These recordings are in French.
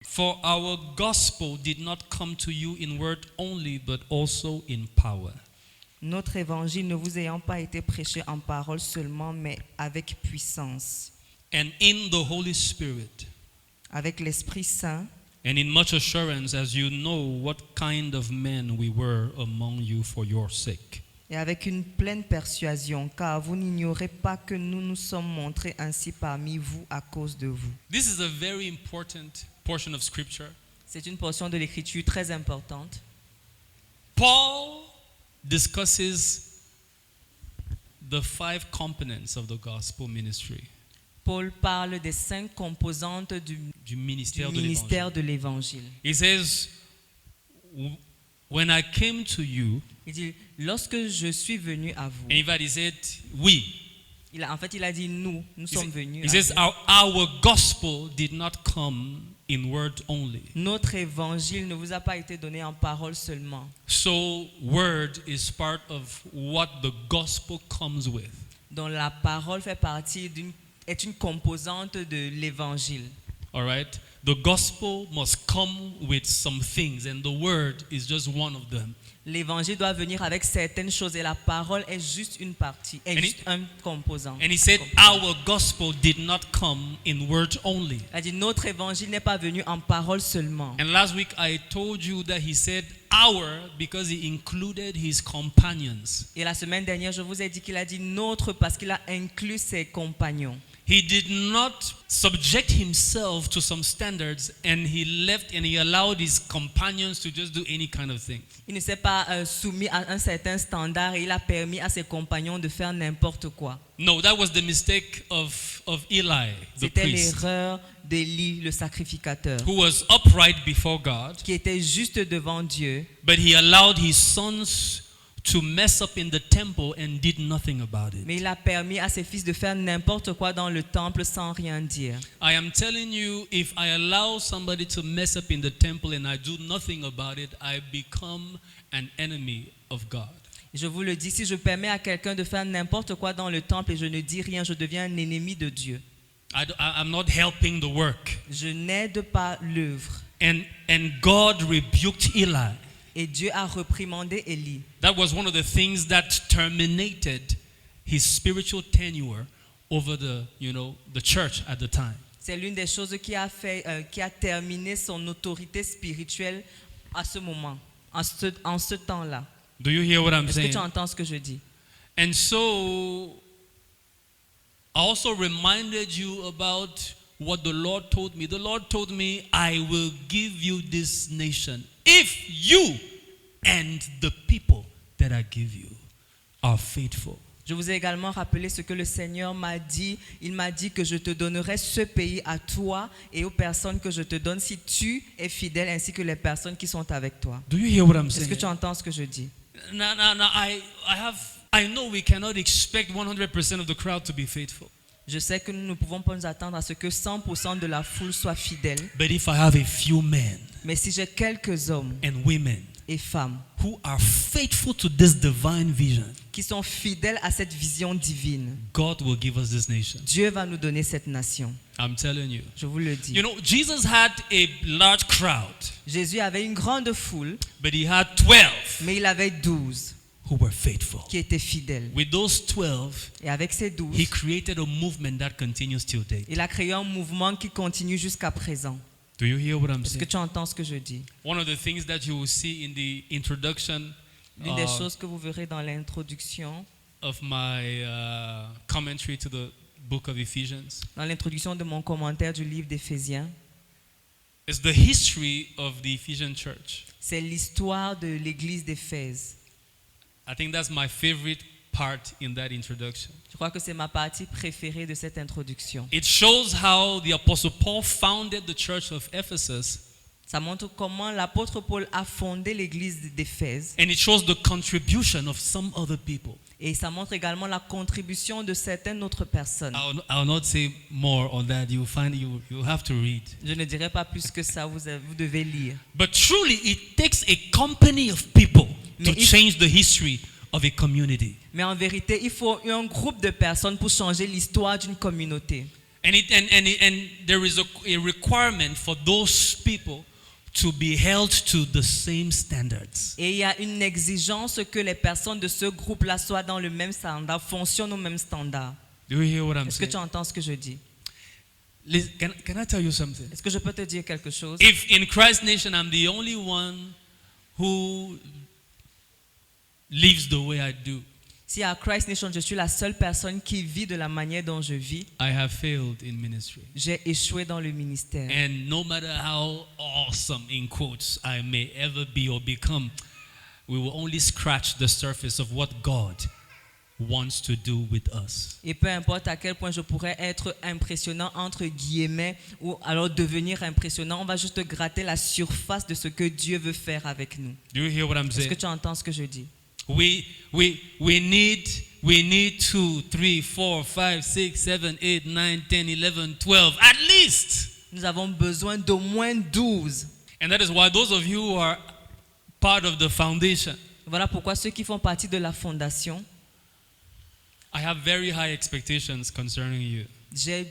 For our gospel did not come to you in word only, but also in power. Notre évangile ne vous ayant pas été prêché en parole seulement, mais avec puissance, And in the Holy Spirit, avec l'Esprit Saint, and in much assurance, as you know what kind of men we were among you for your sake. et avec une pleine persuasion, car vous n'ignorez pas que nous nous sommes montrés ainsi parmi vous à cause de vous. This is a very important portion of Scripture. C'est une portion de l'Écriture très importante. Paul discusses the 5 components of the gospel ministry, Paul parle des 5 composantes du du ministère de ministère l'évangile. de l'Évangile. He says, when I came to you, Il dit, lorsque je suis venu à vous, and in fact he said, we. il a dit nous sommes venus He à says, vous. our gospel did not come in word only. Notre évangile ne vous a pas été donné en parole seulement. So word is part of what the gospel comes with. Donc la parole fait partie est une composante de l'évangile. All right? The gospel must come with some things, and the word is just one of them. L'évangile doit venir avec certaines choses et la parole est juste une partie, est And juste un composant. And he said, our gospel did not come in word only. Il a dit notre évangile n'est pas venu en parole seulement. And last week I told you that he said our because he included his companions. Et la semaine dernière, je vous ai dit qu'il a dit notre parce qu'il a inclus ses compagnons. He did not subject himself to some standards, and he left and he allowed his companions to just do any kind of thing. Il ne s'est pas soumis à un certain standard et il a permis à ses compagnons de faire n'importe quoi. No, that was the mistake of Eli, the C'était priest, l'erreur d'Élie, le sacrificateur, who was upright before God, qui était juste devant Dieu, but he allowed his sons to mess up in the temple and did nothing about it. mais il a permis à ses fils de faire n'importe quoi dans le temple sans rien dire. I am telling you, if I allow somebody to mess up in the temple and I do nothing about it, I become an enemy of God. Je vous le dis, si je permets à quelqu'un de faire n'importe quoi dans le temple et je ne dis rien, je deviens un ennemi de Dieu. I'm not helping the work. Je n'aide pas l'œuvre. And God rebuked Eli. Et Dieu a reprimandé Élie. That was one of the things that terminated his spiritual tenure over the church at the time. C'est l'une des choses qui a terminé son autorité spirituelle à ce moment, en ce temps-là. Do you hear what I'm Est-ce que saying? tu entends ce que je dis? And so I also reminded you about what the Lord told me. The Lord told me, I will give you this nation if you and the people that I give you are faithful. Je vous ai également rappelé ce que le Seigneur m'a dit. Il m'a dit que je te donnerai ce pays à toi et aux personnes que je te donne si tu es fidèle, ainsi que les personnes qui sont avec toi. Do you hear what I'm Est-ce saying? que tu entends ce que je dis? Now, I know we cannot expect 100% of the crowd to be faithful. Je sais que nous ne pouvons pas nous attendre à ce que 100% de la foule soit fidèle. But if I have a few men Mais si j'ai quelques hommes and women et femmes who are faithful to this divine vision, qui sont fidèles à cette vision divine, God will give us this nation. Dieu va nous donner cette nation. I'm telling you. Je vous le dis. You know, Jesus had a large crowd, Jésus avait une grande foule, but he had 12 mais il avait 12 who were faithful. qui étaient fidèles. With those 12, Et avec ces 12, he created a movement that continues till date. il a créé un mouvement qui continue jusqu'à présent. Do you hear what I'm Est-ce que saying? tu entends ce que je dis? One of the things that you will see in the introduction L'une des choses que vous verrez dans l'introduction, of my commentary to the book of Ephesians de mon commentaire du livre d'Éphésiens, is the history of the Ephesian church. c'est l'histoire de l'église d'Éphèse. I think that's my favorite part in that introduction. Je crois que c'est ma partie préférée de cette introduction. It shows how the Apostle Paul founded the church of Ephesus, Ça montre comment l'apôtre Paul a fondé l'église d'Éphèse. and it shows the contribution of some other people. Et ça montre également la contribution de certaines autres personnes. I'll not say more on that. You have to read. Je ne dirai pas plus que ça, vous devez lire. But truly, it takes a company of people to Mais il- change the history of a community. Mais en vérité, il faut un groupe de personnes pour changer l'histoire d'une communauté. And there is a requirement for those people to be held to the same standards. Et il y a une exigence que les personnes de ce groupe-là soient dans le même standard, fonctionnent au même standard. Do you hear what I'm Est-ce que saying? tu entends ce que je dis? Can I tell you something? Est-ce que je peux te dire quelque chose? If in Christ Nation I'm the only one who lives the way I do, Si à Christ Nation, je suis la seule personne qui vit de la manière dont je vis, I have failed in ministry. j'ai échoué dans le ministère. And no matter how awesome, in quotes, I may ever be or become, we will only scratch the surface of what God wants to do with us. Et peu importe à quel point je pourrais être impressionnant entre guillemets ou alors devenir impressionnant, on va juste gratter la surface de ce que Dieu veut faire avec nous. Do you hear what I'm Est-ce que saying? tu entends ce que je dis? We need 2, 3, 4, 5, 6, 7, 8, 9, 10, 11, 12, at least. Nous avons besoin d'au moins 12. And that is why those of you who are part of the foundation, Voilà pourquoi ceux qui font partie de la fondation, I have very high expectations concerning you. j'ai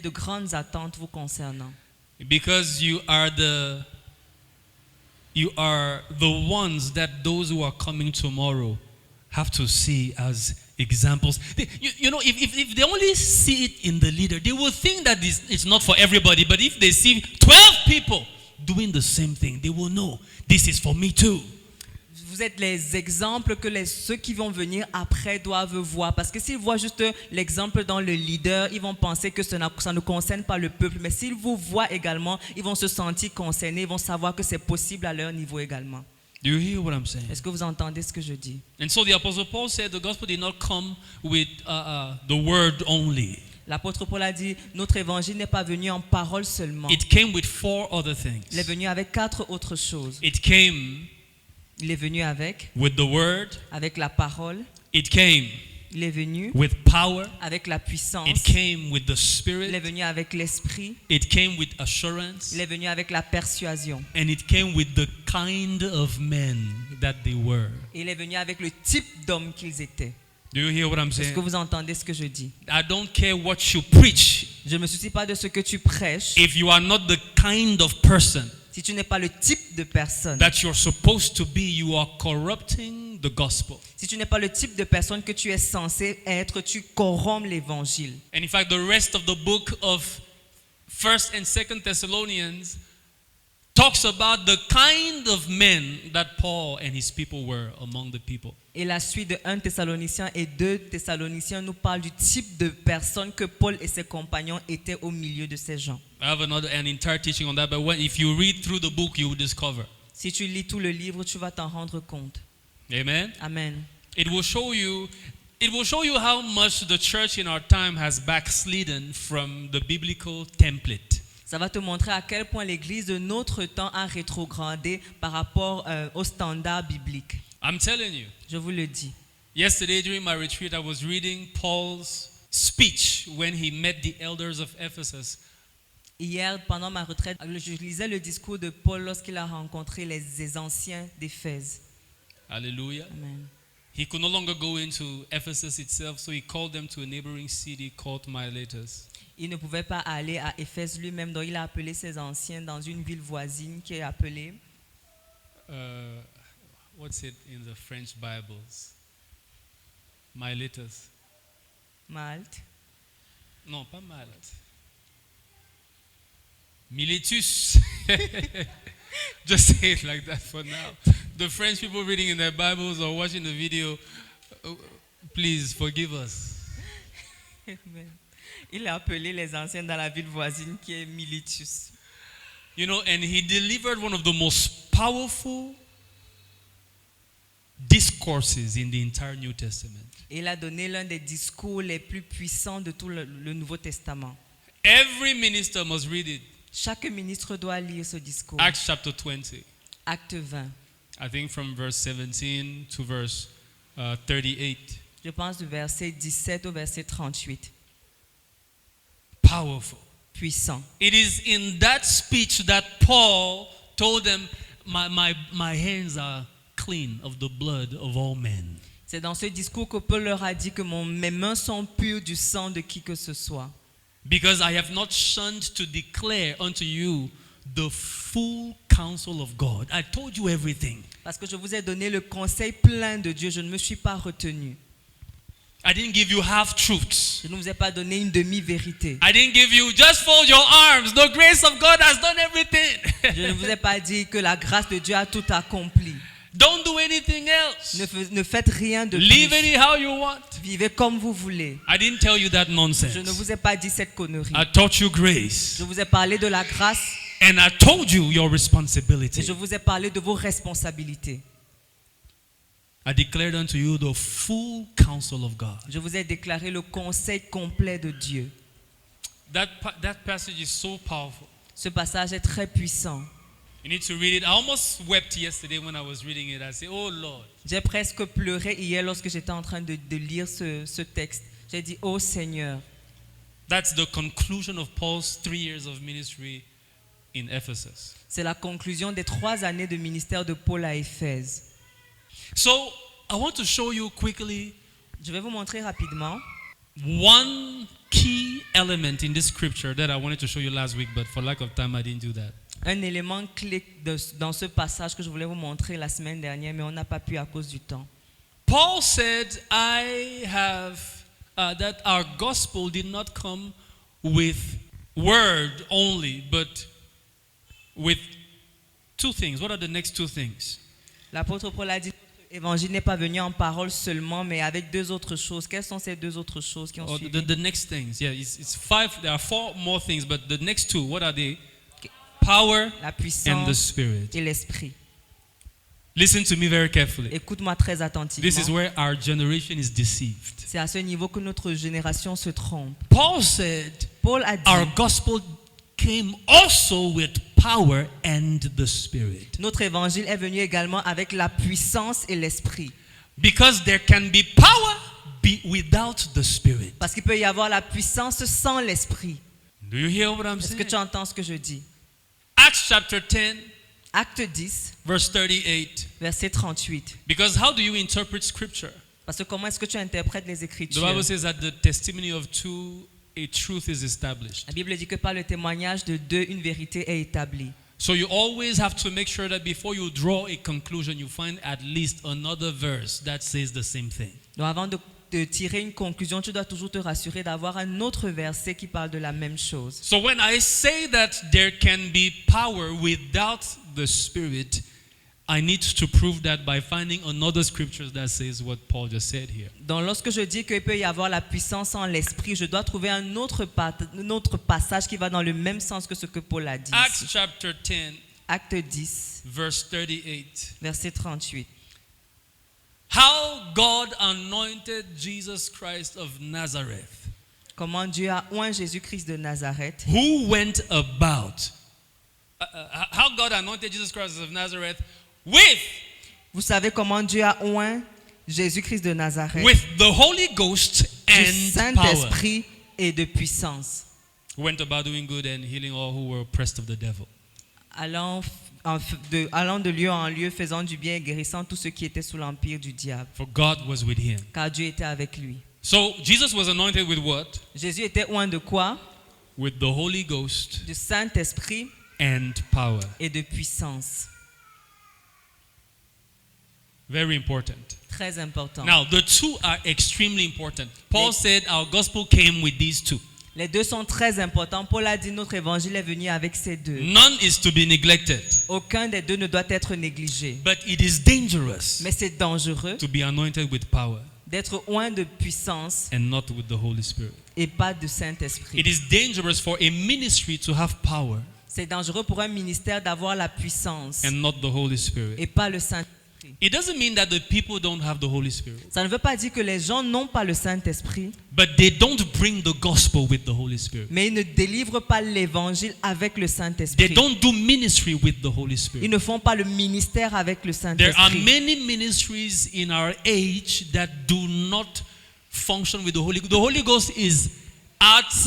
de grandes attentes vous concernant. Because you are the ones that those who are coming tomorrow have to see as examples. You know, if they only see it in the leader, they will think that it's not for everybody. But if they see 12 people doing the same thing, they will know this is for me too. Vous êtes les exemples que ceux qui vont venir après doivent voir. Parce que s'ils voient juste l'exemple dans le leader, ils vont penser que ça ne concerne pas le peuple. Mais s'ils vous voient également, ils vont se sentir concernés, ils vont savoir que c'est possible à leur niveau également. Do you hear what I'm saying? Est-ce que vous entendez ce que je dis? And so the Apostle Paul said the gospel did not come with the word only. L'apôtre Paul a dit, notre évangile n'est pas venu en parole seulement. It came with 4 other things. Il est venu avec 4 autres choses. It came Il est venu avec with the word. la parole. It came Il est venu with power. avec la puissance. It came with the Il est Spirit. venu avec l'esprit. It came with assurance. Il est venu avec la persuasion. And it came with the kind of men that they were. Et il est venu avec le type d'homme qu'ils étaient. Do you hear what I'm Est-ce que saying? vous entendez ce que je dis? I don't care what you preach. Je ne me soucie pas de ce que tu prêches. If you are not the kind of person Si tu n'es pas le type de personne, that you're supposed to be, you are corrupting the gospel. si tu n'es pas le type de personne que tu es censé être, tu corrompes l'évangile. And in fact, the rest of the book of 1st and 2nd Thessalonians talks about the kind of men that Paul and his people were among the people. Et la suite de 1 Thessaloniciens et 2 Thessaloniciens nous parle du type de personnes que Paul et ses compagnons étaient au milieu de ces gens. I have an entire teaching on that, but if you read through the book, you will discover. Si tu lis tout le livre, tu vas t'en rendre compte. Amen. Amen. It will show you how much the church in our time has backslidden from the biblical template. Ça va te montrer à quel point l'Église de notre temps a rétrogradé par rapport aux standards bibliques. I'm telling you. Je vous le dis. Yesterday during my retreat, I was reading Paul's speech when he met the elders of Ephesus. Hier, pendant ma retraite, je lisais le discours de Paul lorsqu'il a rencontré les anciens d'Éphèse. Hallelujah. Amen. He could no longer go into Ephesus itself, so he called them to a neighboring city called Miletus. Il ne pouvait pas aller à Éphèse lui-même, donc il a appelé ses anciens dans une ville voisine qui est appelée What's it in the French Bibles? Miletus. Malte. Non, pas Malte. Miletus. Just say it like that for now. The French people reading in their Bibles or watching the video, please forgive us. Amen. Il a appelé les anciens dans la ville voisine qui est Miletus. You know, and he delivered one of the most powerful discourses in the entire New Testament. Et il a donné l'un des discours les plus puissants de tout le Nouveau Testament. Every minister must read it. Chaque ministre doit lire ce discours. Acts chapter 20. Acte 20. I think from verse 17 to verse 38. Je pense du verset 17 au verset 38. Powerful. Puissant. It is in that speech that Paul told them, my hands are clean of the blood of all men. C'est dans ce discours que Paul leur a dit que mes mains sont pures du sang de qui que ce soit. Because I have not shunned to declare unto you the full counsel of God. I told you everything. Parce que je vous ai donné le conseil plein de Dieu, je ne me suis pas retenu. I didn't give you half truths. Je ne vous ai pas donné une demi-vérité. I didn't give you just fold your arms. The grace of God has done everything. Je ne vous ai pas dit que la grâce de Dieu a tout accompli. Don't do anything else. Ne faites rien de Live plus. anyhow you want. Vivez comme vous voulez. I didn't tell you that Je ne nonsense. vous ai pas dit cette connerie. I taught you grace. Je vous ai parlé de la grâce And I told you your et responsibility. je vous ai parlé de vos responsabilités. I declared unto you the full counsel of God. Je vous ai déclaré le conseil complet de Dieu. That passage is so powerful. Ce passage est très puissant. You need to read it. I almost wept yesterday when I was reading it. I said, oh Lord. J'ai presque pleuré hier lorsque j'étais en train de lire ce texte. J'ai dit, oh Seigneur. That's the conclusion of Paul's 3 years of ministry in Ephesus. C'est la conclusion des 3 années de ministère de Paul à Éphèse. So I want to show you quickly Je vais vous montrer rapidement one key element in this scripture that I wanted to show you last week, but for lack of time, I didn't do that. un élément clé dans ce passage que je voulais vous montrer la semaine dernière, mais on n'a pas pu à cause du temps. Paul said, I have, that our gospel did not come with word only, but with 2 things. What are the next 2 things? L'apôtre Paul a dit que l'évangile n'est pas venu en parole seulement, mais avec 2 autres choses. Quelles sont ces 2 autres choses qui ont Or suivi? the next things. Yeah, it's 5. There are 4 more things, but the next 2, what are they? Power La and the puissance Spirit. et l'esprit. Listen to me very carefully. Écoute-moi très This is attentivement. where our generation is deceived. C'est à ce niveau que notre génération se trompe. Paul said, Paul a dit, our gospel came also with power and the Spirit. notre évangile est venu également avec la puissance et l'esprit. Because there can be power without the Spirit. Parce qu'il peut y avoir la puissance sans l'esprit. Do you hear what I'm Est-ce que saying? tu entends ce que je dis? Acts chapter 10, Acte 10, verse 38. verset 38. Because how do you interpret scripture? Parce que comment est-ce que tu interprètes les The Écritures? Bible says that the testimony of 2, a truth is established. La Bible dit que par le témoignage de 2, une vérité est établie. So you always have to make sure that before you draw a conclusion, you find at least another verse that says the same thing. Donc avant de tirer une conclusion, tu dois toujours te rassurer d'avoir un autre verset qui parle de la même chose. So when I say that there can be power without the Spirit, I need to prove that by finding another scripture that says what Paul just said here. Donc lorsque je dis qu'il peut y avoir la puissance en l'esprit, je dois trouver un autre passage qui va dans le même sens que ce que Paul a dit. Acts ici. chapter 10, Acte 10, verse 38. verset 38. How God anointed Jesus Christ of Nazareth, Comment Dieu a oint Jésus-Christ de Nazareth, who went about. How God anointed Jesus Christ of Nazareth with Vous savez comment Dieu a oint Jésus-Christ de Nazareth the Holy Ghost du and power. Saint-Esprit et de puissance, Went about doing good and healing all who were oppressed of the devil. allant de lieu en lieu, faisant du bien et guérissant tous ceux qui étaient sous l'empire du diable, For God was with him. car Dieu était avec lui. So Jesus was anointed with what? Jésus était oint de quoi? With the Holy Ghost Du Saint-Esprit and power. et de puissance. Very important. Très important. Now, the 2 are extremely important. Paul said our gospel came with these 2. Les 2 sont très importants. Paul a dit notre évangile est venu avec ces 2. None is to be neglected, Aucun des 2 ne doit être négligé. but it is dangerous Mais c'est dangereux to be anointed with power d'être oint de puissance and not with the Holy Spirit. et pas de Saint-Esprit. It is dangerous for a ministry to have power C'est dangereux pour un ministère d'avoir la puissance and not the Holy Spirit. et pas le Saint-Esprit. It doesn't mean that the people don't have the Holy Spirit, Ça ne veut pas dire que les gens n'ont pas le Saint-Esprit, but they don't bring the gospel with the Holy Spirit. mais ils ne délivrent pas l'évangile avec le They Saint-Esprit. don't do ministry with the Holy Ils Spirit. ne font pas le ministère avec le There are Saint-Esprit. many ministries in our age that do not function with the Holy Ghost. The Holy Ghost is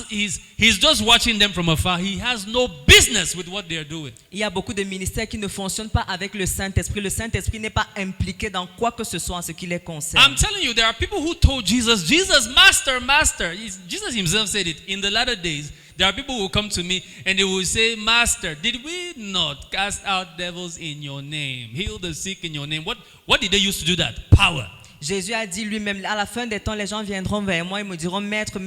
he's just watching them from afar. He has no business with what they are doing. Il y a beaucoup de ministères qui ne fonctionnent pas avec le Saint-Esprit. Le Saint-Esprit n'est pas impliqué dans quoi que ce soit en ce qui les concerne. I'm telling you, there are people who told Jesus, Master, Master. Jesus himself said it. In the latter days, there are people who will come to me and they will say, Master, did we not cast out devils in your name? Heal the sick in your name? What did they use to do that? Power. Jésus a dit lui-même, à la fin des temps, les gens viendront vers moi et me diront, Maître,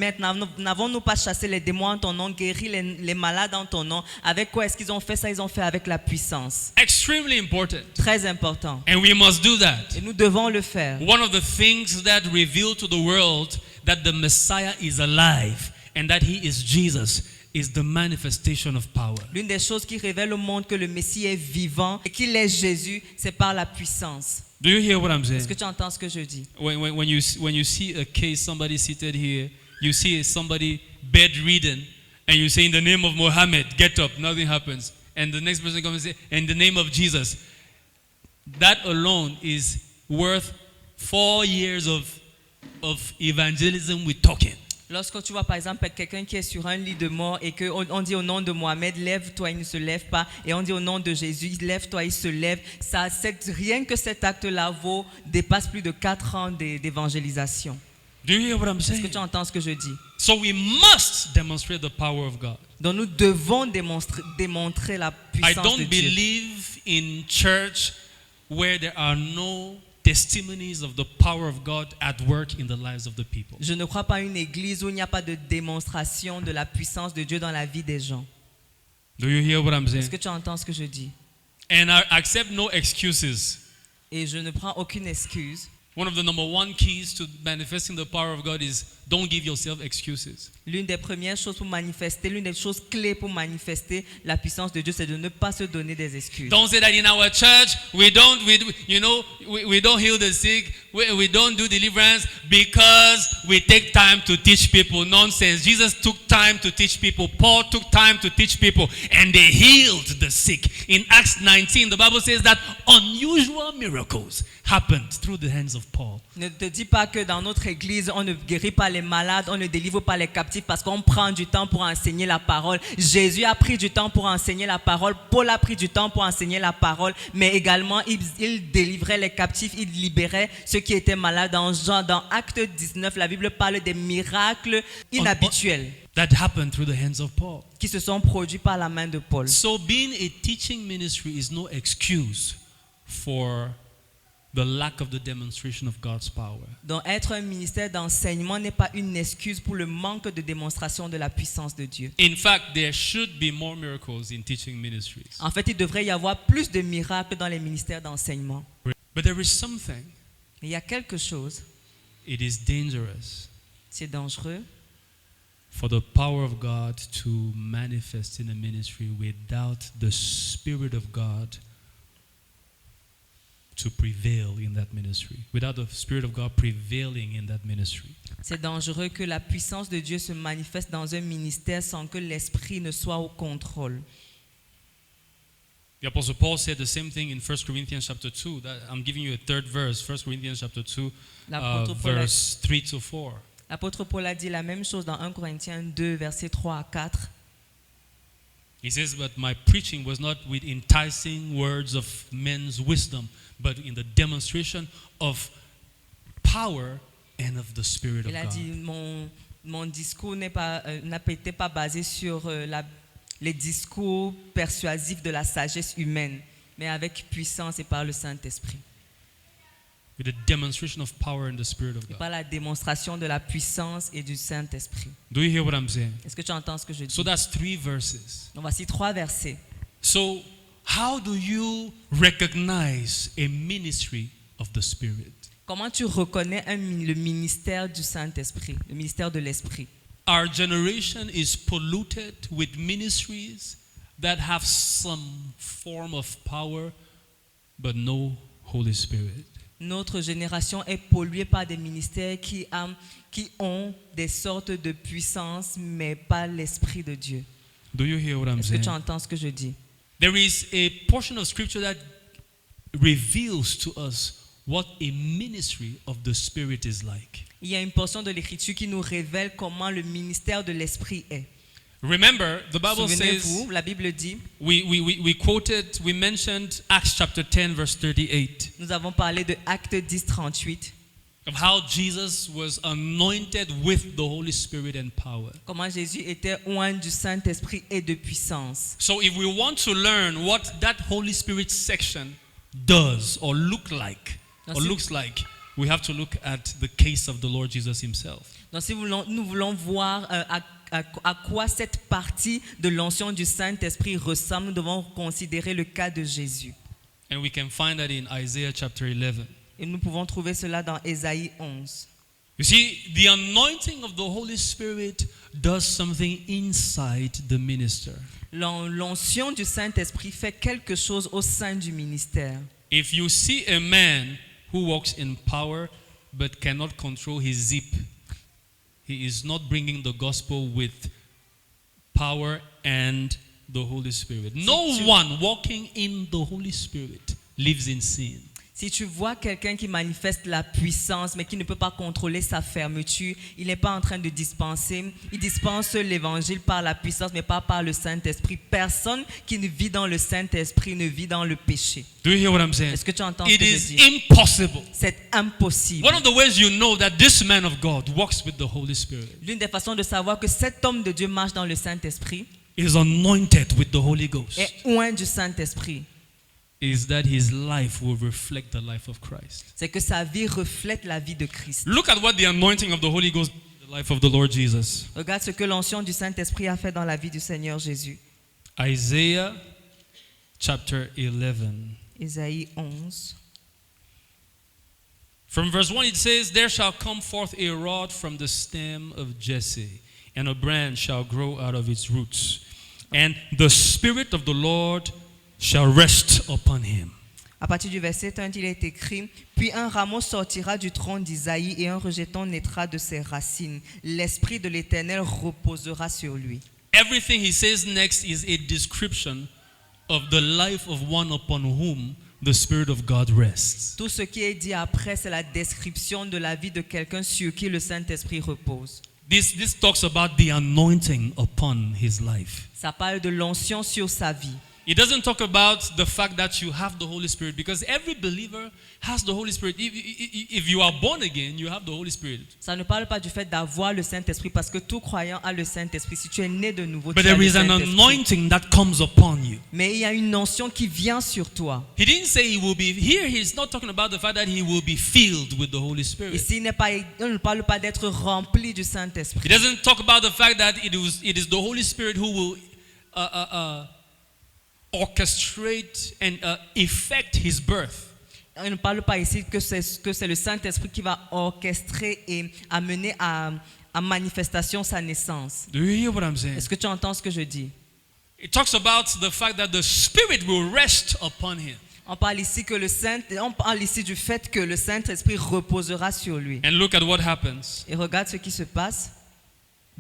n'avons-nous pas chassé les démons en ton nom, guéri les malades en ton nom? Avec quoi est-ce qu'ils ont fait ça? Ils ont fait avec la puissance. Extremely important. Très important. And we must do that. Et nous devons le faire. One of the things that reveal to the world that the Messiah is alive and that he is Jesus is the manifestation of power. L'une des choses qui révèle au monde que le Messie est vivant et qu'il est Jésus, c'est par la puissance. Do you hear what I'm saying? Est-ce que tu entends ce que je dis? When you see a case, somebody seated here, you see somebody bedridden, and you say, in the name of Muhammad, get up, nothing happens. And the next person comes and say, in the name of Jesus. That alone is worth 4 years of evangelism with talking. Lorsque tu vois par exemple quelqu'un qui est sur un lit de mort et qu'on dit au nom de Mohamed, lève-toi, il ne se lève pas, et on dit au nom de Jésus, lève-toi, il se lève, rien que cet acte-là dépasse plus de 4 ans d'évangélisation. Do you hear what I'm Est-ce que saying? tu entends ce que je dis? So we must demonstrate the power of God. Donc nous devons démontrer la I puissance don't de Dieu. believe in church where there are no testimonies of the power of God at work in the lives of the people. Je ne crois pas à une église où il n'y a pas de démonstration de la puissance de Dieu dans la vie des gens. Do you hear what I'm saying? Est-ce que tu entends ce que je dis? And I accept no excuses. Et je ne prends aucune excuse. One of the number one keys to manifesting the power of God is don't give yourself excuses. L'une des premières choses pour manifester, l'une des choses clés pour manifester la puissance de Dieu, c'est de ne pas se donner des excuses. Don't say that in our church we don't heal the sick, we don't do deliverance because we take time to teach people. Nonsense. Jesus took time to teach people. Paul took time to teach people and they healed the sick. In Acts 19, the Bible says that unusual miracles happened through the hands of Paul. Ne te dis pas que dans notre église, on ne guérit pas les malades, on ne délivre pas les captifs parce qu'on prend du temps pour enseigner la parole. Jésus a pris du temps pour enseigner la parole. Paul a pris du temps pour enseigner la parole. Mais également, il délivrait les captifs, il libérait ceux qui étaient malades. Dans Acte 19, la Bible parle des miracles inhabituels That happened through the hands of Paul. qui se sont produits par la main de Paul. So being a teaching ministry is no excuse for the lack of the demonstration of God's power. Donc être un ministère d'enseignement n'est pas une excuse pour le manque de démonstration de la puissance de Dieu. In fact, there should be more miracles in teaching ministries. En fait, il devrait y avoir plus de miracles dans les ministères d'enseignement. But there is something, Mais il y a quelque chose, it is dangerous c'est dangereux, for the power of God to manifest in a ministry without the Spirit of God to prevail in that ministry, without the Spirit of God prevailing in that ministry. c'est dangereux que la puissance de Dieu se manifeste dans un ministère sans que l'esprit ne soit au contrôle. The Apostle Paul said the same thing in 1 Corinthians chapter 2. I'm giving you a third verse, 1 Corinthians chapter 2, L'apôtre Paul a- verse 3 to 4. L'apôtre Paul a dit la même chose dans 1 Corinthiens 2, versets 3 à 4. He says, but my preaching was not with enticing words of men's wisdom, but in the demonstration of power and of the Spirit of Il a God. dit mon discours n'était pas basé sur les discours persuasifs de la sagesse humaine, mais avec puissance et par le Saint-Esprit. With the demonstration of power and the Spirit of Et God. par la démonstration de la puissance et du Saint-Esprit. Do you hear what I'm saying? Est-ce que tu entends ce que je dis? So that's 3 verses. Donc voici 3 versets. So how do you recognize a ministry of the Spirit? Comment tu reconnais le ministère du Saint-Esprit, le ministère de l'Esprit? Our generation is polluted with ministries that have some form of power but no Holy Spirit. Notre génération est polluée par des ministères qui ont des sortes de puissance, mais pas l'Esprit de Dieu. Do you hear what I'm Est-ce que saying? tu entends ce que je dis? There is a portion of scripture that reveals to us what a ministry of the Spirit is like. Il y a une portion de l'Écriture qui nous révèle comment le ministère de l'Esprit est. Remember, the Bible says, Souvenez-vous, la Bible dit, we mentioned Acts chapter 10, verse 38, nous avons parlé de Acte 10, 38, of how Jesus was anointed with the Holy Spirit and power. comment Jésus était oint du Saint-Esprit et de puissance. So if we want to learn what that Holy Spirit section does or looks like, we have to look at the case of the Lord Jesus himself. Donc si nous voulons voir à quoi cette partie de l'onction du Saint-Esprit ressemble, nous devons considérer le cas de Jésus. And we can find that in Isaiah chapter 11. Et nous pouvons trouver cela dans Ésaïe 11. You see, the anointing of the Holy Spirit does something inside the minister. L'onction du Saint-Esprit fait quelque chose au sein du ministère. If you see a man who walks in power but cannot control his zip, he is not bringing the gospel with power and the Holy Spirit. No one walking in the Holy Spirit lives in sin. Si tu vois quelqu'un qui manifeste la puissance mais qui ne peut pas contrôler sa fermeture, il n'est pas en train de dispenser. Il dispense l'évangile par la puissance mais pas par le Saint-Esprit. Personne qui ne vit dans le Saint-Esprit ne vit dans le péché. Do you hear what I'm saying? Est-ce que tu entends ce It que je is dis? impossible. C'est impossible. One of the ways you know that this man of God walks with the Holy Spirit L'une des façons de savoir que cet homme de Dieu marche dans le Saint-Esprit is anointed with the Holy Ghost est oint du Saint-Esprit. is that his life will reflect the life of Christ. C'est que sa vie reflète la vie de Christ. Look at what the anointing of the Holy Ghost did in the life of the Lord Jesus. Regarde ce que l'onction du Saint-Esprit a fait dans la vie du Seigneur Jésus. Isaiah chapter 11. Ésaïe 11. From verse 1 it says, "There shall come forth a rod from the stem of Jesse, and a branch shall grow out of its roots. And the Spirit of the Lord shall rest upon him." À partir du verset 1, il est écrit: Puis un rameau sortira du tronc d'Isaïe et un rejeton naîtra de ses racines. L'Esprit de l'Éternel reposera sur lui. Everything he says next is a description of the life of one upon whom the Spirit of God rests. Tout ce qui est dit après, c'est la description de la vie de quelqu'un sur qui le Saint-Esprit repose. This talks about the anointing upon his life. Ça parle de l'onction sur sa vie. It doesn't talk about the fact that you have the Holy Spirit, because every believer has the Holy Spirit. If you are born again, you have the Holy Spirit. Ça ne parle pas du fait d'avoir le Saint-Esprit, parce que tout croyant a le Saint-Esprit. Si tu es né de nouveau, But tu as there le is an Saint-Esprit. anointing that comes upon you. Mais il y a une onction qui vient sur toi. He didn't say he will be here. He's not talking about the fact that he will be filled with the Holy Spirit. Ici, on ne parle pas d'être rempli du He Saint-Esprit. doesn't talk about the fact that it is the Holy Spirit who will orchestrate and effect his birth. On ne parle pas ici que c'est le Saint-Esprit qui va orchestrer et amener à manifestation sa naissance. Do you hear what I'm saying? Est-ce que tu entends ce que je dis? It talks about the fact that the Spirit will rest upon him. On parle ici du fait que le Saint-Esprit reposera sur lui. And look at what happens. Et regarde ce qui se passe.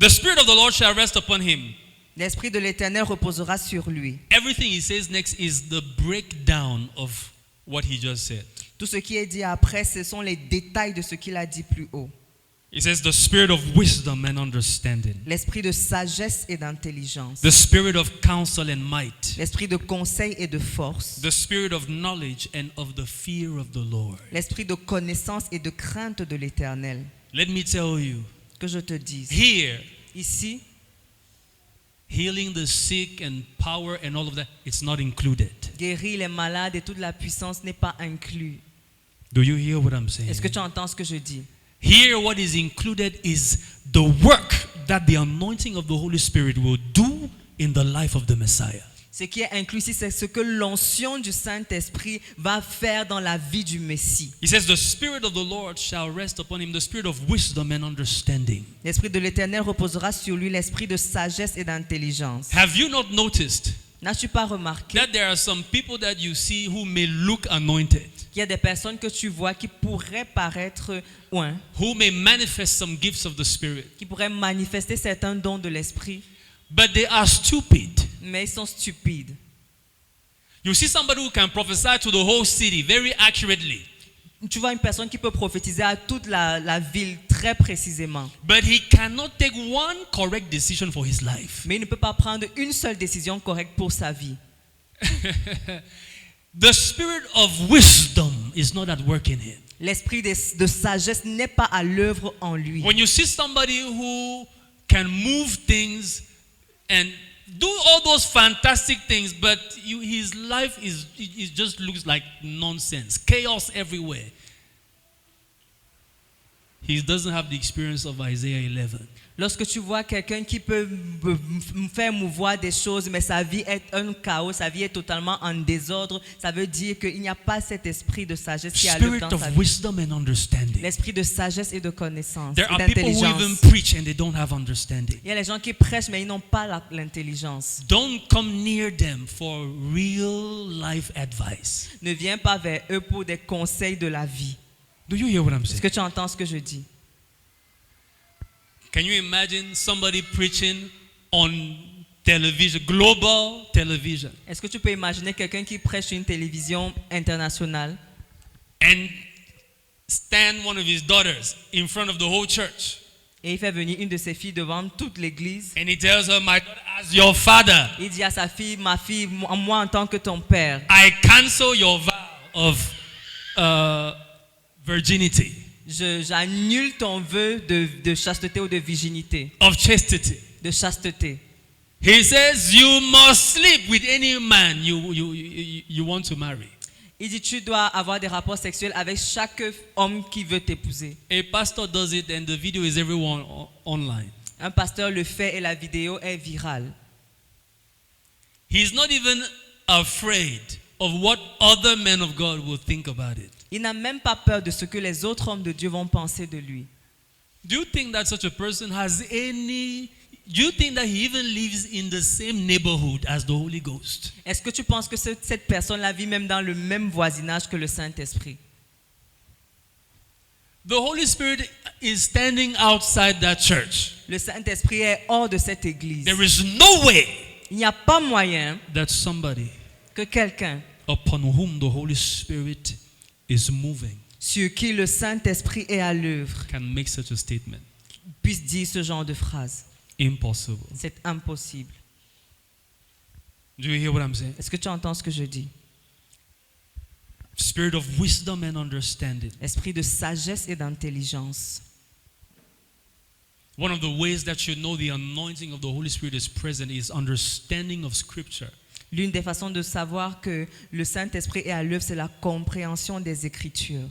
The Spirit of the Lord shall rest upon him. L'Esprit de l'Éternel reposera sur lui. Everything he says next is the breakdown of what he just said. Tout ce qui est dit après, ce sont les détails de ce qu'il a dit plus haut. He says the spirit of wisdom and understanding. L'esprit de sagesse et d'intelligence. The spirit of counsel and might. L'esprit de conseil et de force. The spirit of knowledge and of the fear of the Lord. L'esprit de connaissance et de crainte de l'Éternel. Let me tell you. Que je te dise. Here, ici, healing the sick and power and all of that, it's not included. Guérir les malades et toute la puissance n'est pas inclus. Do you hear what I'm saying? Est-ce que tu entends ce que je dis? Here, what is included is the work that the anointing of the Holy Spirit will do in the life of the Messiah. Ce qui est inclus ici, c'est ce que l'onction du Saint-Esprit va faire dans la vie du Messie. He says, the Spirit of the Lord shall rest upon him, the Spirit of wisdom and understanding. L'Esprit de l'Éternel reposera sur lui, l'esprit de sagesse et d'intelligence. Have you not noticed N'as-tu pas remarqué that there are some people that you see who may look anointed, qu'il y a des personnes que tu vois qui pourraient paraître oints, who may manifest some gifts of the Spirit, qui pourraient manifester certains dons de l'esprit, but they are stupid? mais ils sont stupides. You see somebody who can prophesy to the whole city very accurately. Tu vois une personne qui peut prophétiser à toute la ville très précisément. but he cannot take one correct decision for his life. Mais il ne peut pas prendre une seule décision correcte pour sa vie. The spirit of wisdom is not at work in him. L'esprit de sagesse n'est pas à l'œuvre en lui. When you see somebody who can move things and do all those fantastic things, but his life it just looks like nonsense, chaos everywhere. He doesn't have the experience of Isaiah 11. Lorsque tu vois quelqu'un qui peut faire mouvoir des choses, mais sa vie est un chaos, sa vie est totalement en désordre, ça veut dire qu'il n'y a pas cet esprit de sagesse qui a l'œuvre Spirit dans sa of vie. wisdom and understanding. L'esprit de sagesse et de connaissance, There et are people who even d'intelligence. preach and they don't have understanding. Il y a les gens qui prêchent, mais ils n'ont pas l'intelligence. Don't come near them for real life advice. Ne viens pas vers eux pour des conseils de la vie. Do you hear what I'm Est-ce saying? que tu entends ce que je dis? Can you imagine somebody preaching on television, global television, Est-ce que tu peux imaginer quelqu'un qui prêche sur une télévision internationale and stand one of his daughters in front of the whole church, et il fait venir une de ses filles devant toute l'église? and he tells her, "My daughter, as your father, Il dit à sa fille, ma fille, moi en tant que ton père, I cancel your vow of virginity, j'annule ton vœu de chasteté ou de virginité, of chastity." de chasteté. He says, "You must sleep with any man you want to marry." Il dit, tu dois avoir des rapports sexuels avec chaque homme qui veut t'épouser. A pastor does it, and the video is everyone online. Un pasteur le fait et la vidéo est virale. He's not even afraid of what other men of God will think about it. Il n'a même pas peur de ce que les autres hommes de Dieu vont penser de lui. Do you think that such a person has any? Do you think that he even lives in the same neighborhood as the Holy Ghost? Est-ce que tu penses que cette personne-là vit même dans le même voisinage que le Saint-Esprit? The Holy Spirit is standing outside that church. Le Saint-Esprit est hors de cette église. There is no way Il n'y a pas moyen that somebody que quelqu'un upon whom the Holy Spirit is moving sur qui le Saint-Esprit est à l'œuvre can make such a statement. puisse dire ce genre de phrase. Impossible. C'est impossible. Do you hear what I'm saying? Est-ce que tu entends ce que je dis? Spirit of wisdom and understanding. Esprit de sagesse et d'intelligence. One of the ways that you know the anointing of the Holy Spirit is present is understanding of Scripture. L'une des façons de savoir que le Saint-Esprit est à l'œuvre, c'est la compréhension des Écritures.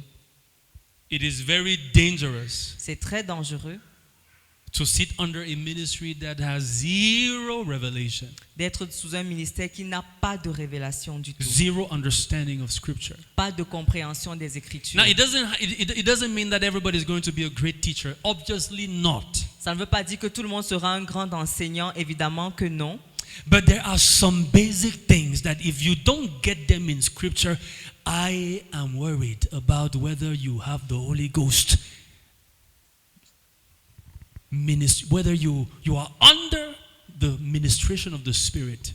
It is very dangerous C'est très dangereux to sit under a ministry that has zero revelation, d'être sous un ministère qui n'a pas de révélation du tout, zero understanding of Scripture. pas de compréhension des Écritures. Now, it doesn't mean that everybody is going to be a great teacher. Obviously not. Ça ne veut pas dire que tout le monde sera un grand enseignant, évidemment que non. But there are some basic things that if you don't get them in Scripture, I am worried about whether you have the Holy Ghost ministry, whether you are under the ministration of the Spirit.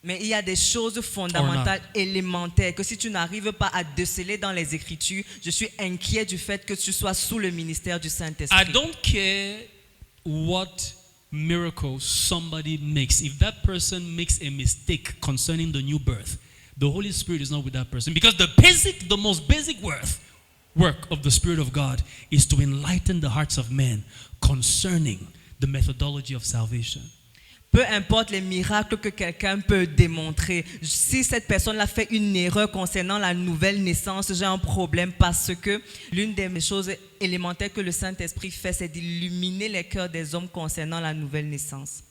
Mais il y a des choses fondamentales, élémentaires, que si tu n'arrives pas à déceler dans les Écritures, je suis inquiet du fait que tu sois sous le ministère du I Saint-Esprit. don't care what miracle somebody makes. If that person makes a mistake concerning the new birth, the Holy Spirit is not with that person. Because the most basic work of the Spirit of God is to enlighten the hearts of men concerning the methodology of salvation. Peu importe les miracles que quelqu'un peut démontrer, si cette personne-là fait une erreur concernant la nouvelle naissance, j'ai un problème parce que l'une des choses élémentaires que le Saint-Esprit fait, c'est d'illuminer les cœurs des hommes concernant la nouvelle naissance.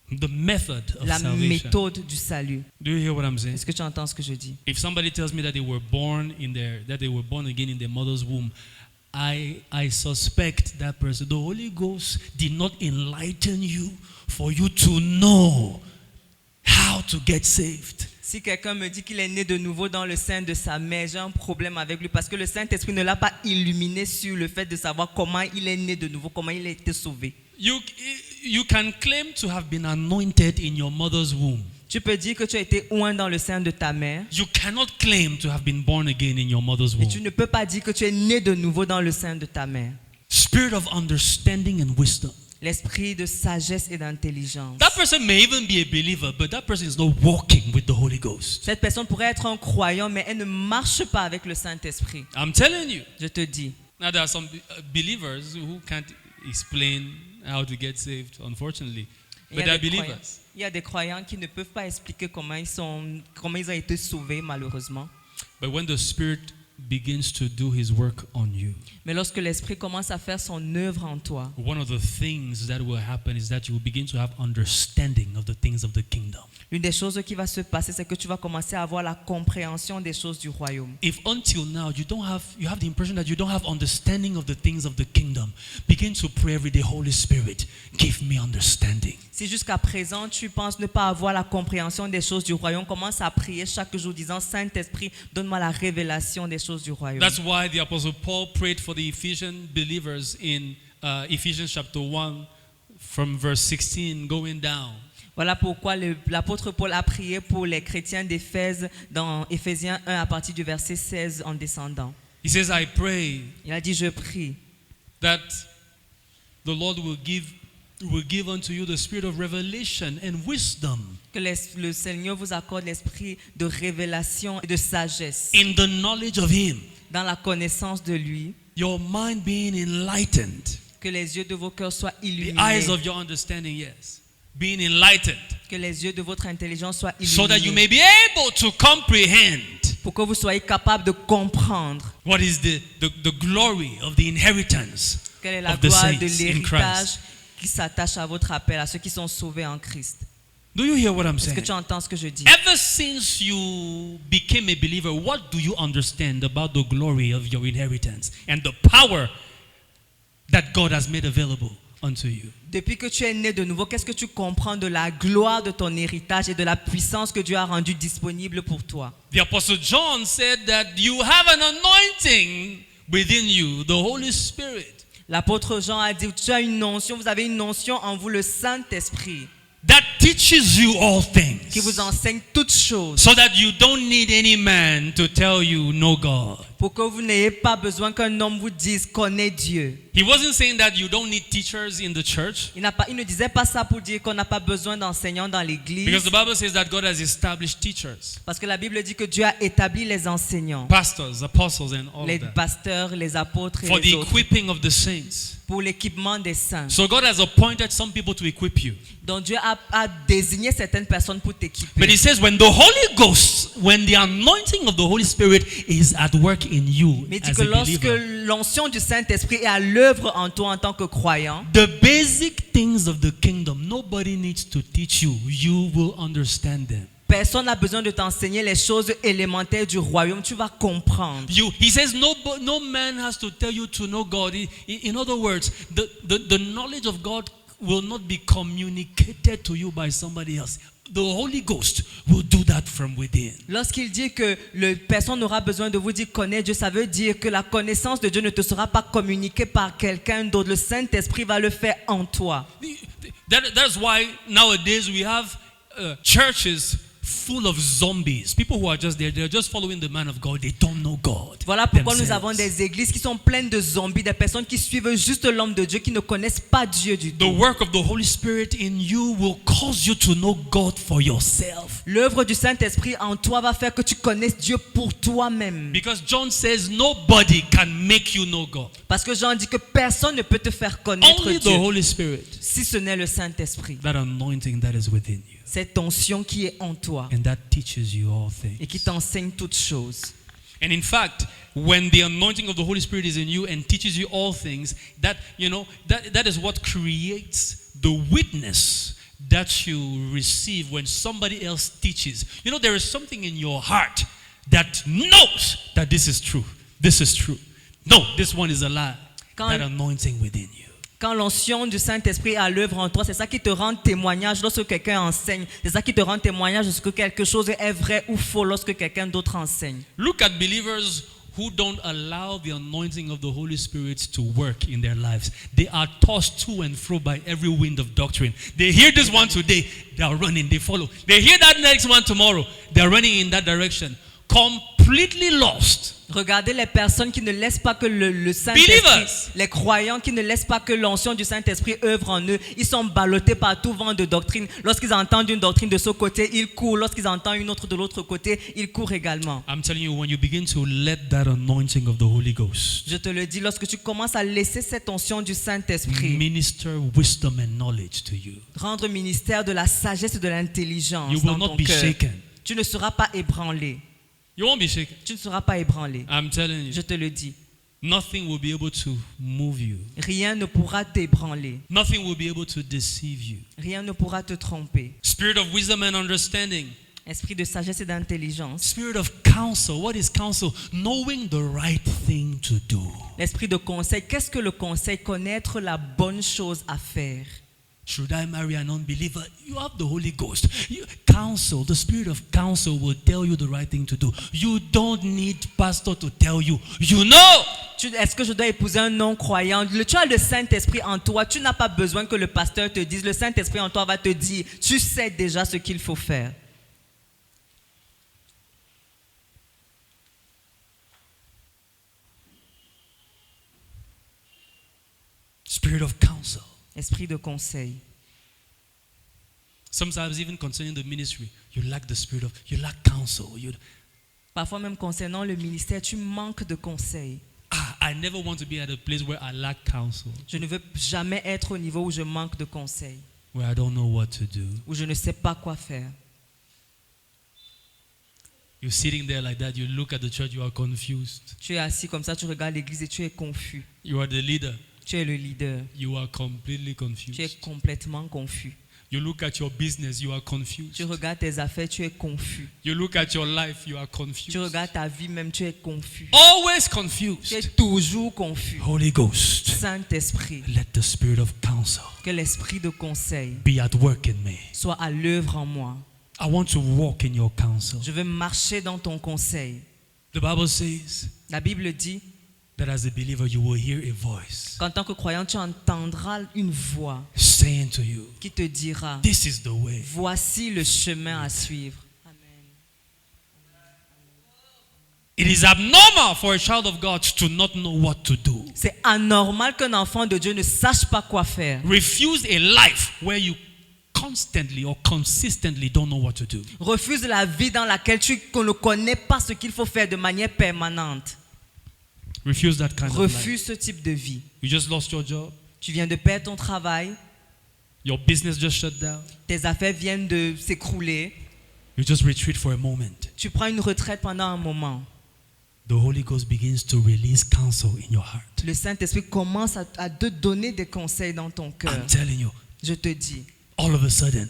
The method of La salvation. méthode du salut. Do you hear what I'm saying? Est-ce que tu entends ce que je dis? If somebody tells me that they were born again in their mother's womb, I suspect that person. The Holy Ghost did not enlighten you for you to know how to get saved. Si quelqu'un me dit qu'il est né de nouveau dans le sein de sa mère, j'ai un problème avec lui parce que le Saint-Esprit ne l'a pas illuminé sur le fait de savoir comment il est né de nouveau, comment il a été sauvé. You can claim to have been anointed in your mother's womb. Tu peux dire que tu as été oint dans le sein de ta mère. You cannot claim to have been born again in your mother's Et tu womb. ne peux pas dire que tu es né de nouveau dans le sein de ta mère. Spirit of understanding and wisdom. L'esprit de sagesse et d'intelligence. That person may even be a believer, but that person is not walking with the Holy Ghost. Cette personne pourrait être un croyant, mais elle ne marche pas avec le Saint-Esprit. I'm telling you. Je te dis. Now there are some believers who can't explain how to get saved, unfortunately. But they are believers. Il y a des croyants qui ne peuvent pas expliquer comment ils ont été sauvés, malheureusement. But when the Spirit begins to do His work on you, Mais lorsque l'Esprit commence à faire son œuvre en toi, one of the things that will happen is that you will begin to have understanding of the things of the kingdom. l'une des choses qui va se passer, c'est que tu vas commencer à avoir la compréhension des choses du royaume. If until now you have the impression that you don't have understanding of the things of the kingdom, begin to pray every day, Holy Spirit, give me understanding. Si jusqu'à présent tu penses ne pas avoir la compréhension des choses du royaume, commence à prier chaque jour disant Saint-Esprit, donne-moi la révélation des choses du royaume. That's why the Apostle Paul prayed for the Ephesian believers in Ephesians chapter 1 from verse 16 going down. Voilà pourquoi l'apôtre Paul a prié pour les chrétiens d'Éphèse dans Éphésiens 1 à partir du verset 16 en descendant. He says, I pray Il a dit, je prie that the Lord will give unto you the spirit of revelation and wisdom que le Seigneur vous accorde l'esprit de révélation et de sagesse in the knowledge of Him, dans la connaissance de lui, your mind being enlightened, que les yeux de vos cœurs soient the illuminés, eyes of your understanding, yes, being enlightened, que les yeux de votre intelligence soient so that you may illuminés, be able to comprehend pour que vous soyez capables de comprendre what is the glory of the inheritance quelle est la of the gloire de saints in l'héritage Christ. qui s'attache à votre appel, à ceux qui sont sauvés en Christ. Do you hear what I'm Est-ce que saying? tu entends ce que je dis? Ever since you became a believer, what do you understand about the glory of your inheritance and the power that God has made available unto you? Depuis que tu es né de nouveau, qu'est-ce que tu comprends de la gloire de ton héritage et de la puissance que Dieu a rendue disponible pour toi? The Apostle John said that you have an anointing within you, the Holy Spirit, L'apôtre Jean a dit, tu as une notion, vous avez une notion en vous, le Saint-Esprit, that teaches you all qui vous things, enseigne toutes choses, so that you don't need any man to tell you, know God. pour que vous n'ayez pas besoin qu'un homme vous dise, connais Dieu. He wasn't saying that you don't need teachers in the church, Il ne disait pas ça pour dire qu'on n'a pas besoin d'enseignants dans because l'église, the Bible says that God has established teachers, parce que la Bible dit que Dieu a établi les enseignants, pastors, apostles, and all les of that, pasteurs, les apôtres et for les the autres, equipping of the saints. pour l'équipement des saints. So God has appointed some people to equip you. Donc Dieu a désigné certaines personnes pour But t'équiper. He says when the Holy Ghost, when the anointing of the Holy Spirit is at work in you Mais il dit as que a lorsque believer, l'onction du Saint-Esprit est à l'œuvre en toi en tant que croyant, the basic things of the kingdom, nobody needs to teach you. You will understand them. personne n'a besoin de t'enseigner les choses élémentaires du royaume. Tu vas comprendre. He says no man has to tell you to know God. In other words, the knowledge of God will not be communicated to you by somebody else. The Holy Ghost will do that from within. Lorsqu'il dit que personne n'aura besoin de vous dire connaître Dieu, ça veut dire que la connaissance de Dieu ne te sera pas communiquée par quelqu'un d'autre. Le Saint-Esprit va le faire en toi. That's why nowadays we have churches full of zombies. People who are just there, they're just following the man of God. They don't know God. Voilà pourquoi nous themselves. avons des églises qui sont pleines de zombies, des personnes qui suivent juste l'homme de Dieu, qui ne connaissent pas Dieu du The tout. work of the Holy Spirit in you will cause you to know God for yourself. L'œuvre du Saint-Esprit en toi va faire que tu connaisses Dieu pour toi-même. Because John says nobody can make you know God. Parce que Jean dit que personne ne peut te faire connaître Only the Dieu Holy Spirit, si ce n'est le Saint-Esprit. that anointing that is within you. Cette onction qui est en toi And that teaches you all et qui things. t'enseigne toutes choses. And in fact, when the anointing of the Holy Spirit is in you and teaches you all things, that is what creates the witness that you receive when somebody else teaches. There is something in your heart that knows that this is true. This is true. No, this one is a lie. That anointing within you. Quand l'onction du Saint-Esprit est à l'œuvre en toi, c'est ça qui te rend témoignage lorsque quelqu'un enseigne. C'est ça qui te rend témoignage de ce que quelque chose est vrai ou faux lorsque quelqu'un d'autre enseigne. Look at believers who don't allow the anointing of the Holy Spirit to work in their lives. They are tossed to and fro by every wind of doctrine. They hear this one today, they are running, they follow. They hear that next one tomorrow, they are running in that direction. Completely lost. Regardez les personnes qui ne laissent pas que le Believers. Saint-Esprit, les croyants qui ne laissent pas que l'onction du Saint-Esprit œuvre en eux. Ils sont ballottés par tout vent de doctrine. Lorsqu'ils entendent une doctrine de ce côté, ils courent. Lorsqu'ils entendent une autre de l'autre côté, ils courent également. I'm telling you, when you begin to let that anointing of the Holy Ghost Je te le dis, lorsque tu commences à laisser cette onction du Saint-Esprit minister wisdom and knowledge to you, rendre ministère de la sagesse et de l'intelligence you will dans not ton be cœur, shaken. tu ne seras pas ébranlé. You won't be shaken. Tu ne seras pas ébranlé. I'm telling you. Je te le dis. Nothing will be able to move you. Rien ne pourra t'ébranler. Nothing will be able to deceive you. Rien ne pourra te tromper. Spirit of wisdom and understanding. Esprit de sagesse et d'intelligence. Spirit of counsel. What is counsel? Knowing the right thing to do. L'esprit de conseil. Qu'est-ce que le conseil? Connaître la bonne chose à faire. Should I marry an unbeliever? You have the Holy Ghost. Counsel, the spirit of counsel will tell you the right thing to do. You don't need pastor to tell you. You know. Est-ce que je dois épouser un non-croyant? Tu as le Saint-Esprit en toi. Tu n'as pas besoin que le pasteur te dise. Le Saint-Esprit en toi va te dire. Tu sais déjà ce qu'il faut faire. Spirit of counsel. Esprit de conseil. Sometimes even concerning the ministry, you lack counsel. Parfois même concernant le ministère, tu manques de conseils. I never want to be at a place where I lack counsel. Je ne veux jamais être au niveau où je manque de conseils, Where I don't know what to do. où je ne sais pas quoi faire. You're sitting there like that, you look at the church, you are confused. Tu es assis comme ça, tu regardes l'église et tu es confus. You are the leader, Tu es le leader. you are completely Tu es confused. complètement confus. You look at your business, you are Tu confused. regardes tes affaires, tu es confus. You look at your life, you are Tu confused. regardes ta vie même, tu es confus. Always Tu es confused. toujours confus. Holy Ghost, Saint-Esprit, let the spirit of counsel que l'esprit de conseil be at work in me. soit à l'œuvre en moi. I want to walk in your counsel. Je veux marcher dans ton conseil. The Bible says La Bible dit that as a believer, you will hear a voice qu'en tant que croyant, tu entendras une voix saying to you, qui te dira, this is the way. voici le chemin à suivre. It is abnormal for a child of God to not know what to do. C'est anormal qu'un enfant de Dieu ne sache pas quoi faire. Refuse a life where you constantly or consistently don't know what to do. Refuse la vie dans laquelle tu ne connais pas ce qu'il faut faire de manière permanente. Refuse that kind of life. Refuse ce type de vie. You just lost your job. Tu viens de perdre ton travail, Your business just shut down. tes affaires viennent de s'écrouler. You just retreat for a moment. Tu prends une retraite pendant un moment. The Holy Ghost begins to release counsel in your heart. Le Saint-Esprit commence à te donner des conseils dans ton cœur. I'm telling you, Je te dis, all of a sudden,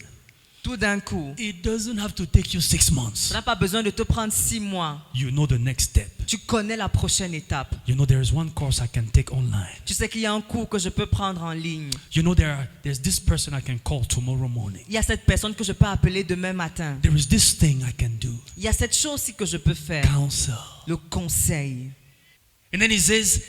tout d'un coup, it doesn't have to take you 6 months. ça n'a pas besoin de te prendre 6 mois. You know the next step. Tu connais la prochaine étape. You know there is one course I can take online. Tu sais qu'il y a un cours que je peux prendre en ligne. You know there's this person I can call tomorrow morning. Il y a cette personne que je peux appeler demain matin. There is this thing I can do. Il y a cette chose-ci que je peux faire. Counsel. Le conseil. And then he says,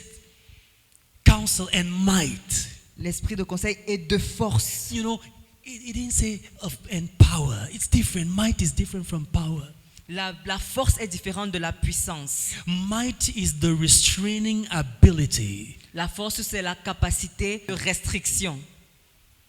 counsel and might. L'esprit de conseil et de force. You know, it didn't say of and power. It's different. Might is different from power. La force est différente de la puissance. Might is the restraining ability. La force, c'est la capacité de restriction.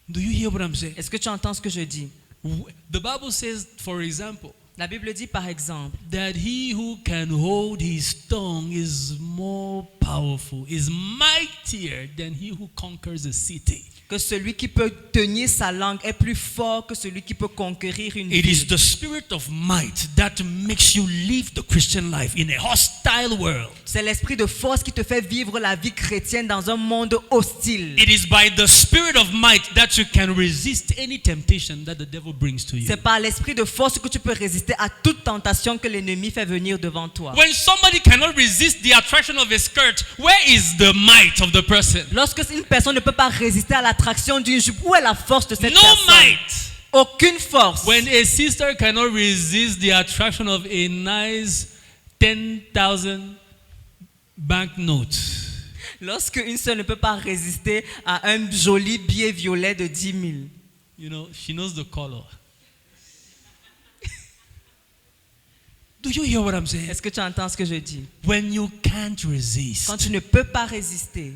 Do you hear what I'm saying? Est-ce que tu entends ce que je dis? The Bible says, for example, La Bible dit par exemple that he who can hold his tongue is more powerful, is mightier than he who conquers a city. que celui qui peut tenir sa langue est plus fort que celui qui peut conquérir une It is ville. the spirit of might that makes you live the Christian life in a hostile world. C'est l'esprit de force qui te fait vivre la vie chrétienne dans un monde hostile. It is by the spirit of might that you can resist any temptation that the devil brings to you. C'est par l'esprit de force que tu peux résister à toute tentation que l'ennemi fait venir devant toi. When somebody cannot resist the attraction of a skirt, where is the might of the person? Lorsque une personne ne peut pas résister à l'attraction d'une jupe, où est la force de cette No personne? might. Aucune force. When a sister cannot resist the attraction of a nice $10,000 banknote. Lorsque une sœur ne peut pas résister à un joli billet violet de 10 000, You know, she knows the color. Do you hear what I'm saying? est-ce que tu entends ce que je dis? When you can't Quand resist. tu ne peux pas résister,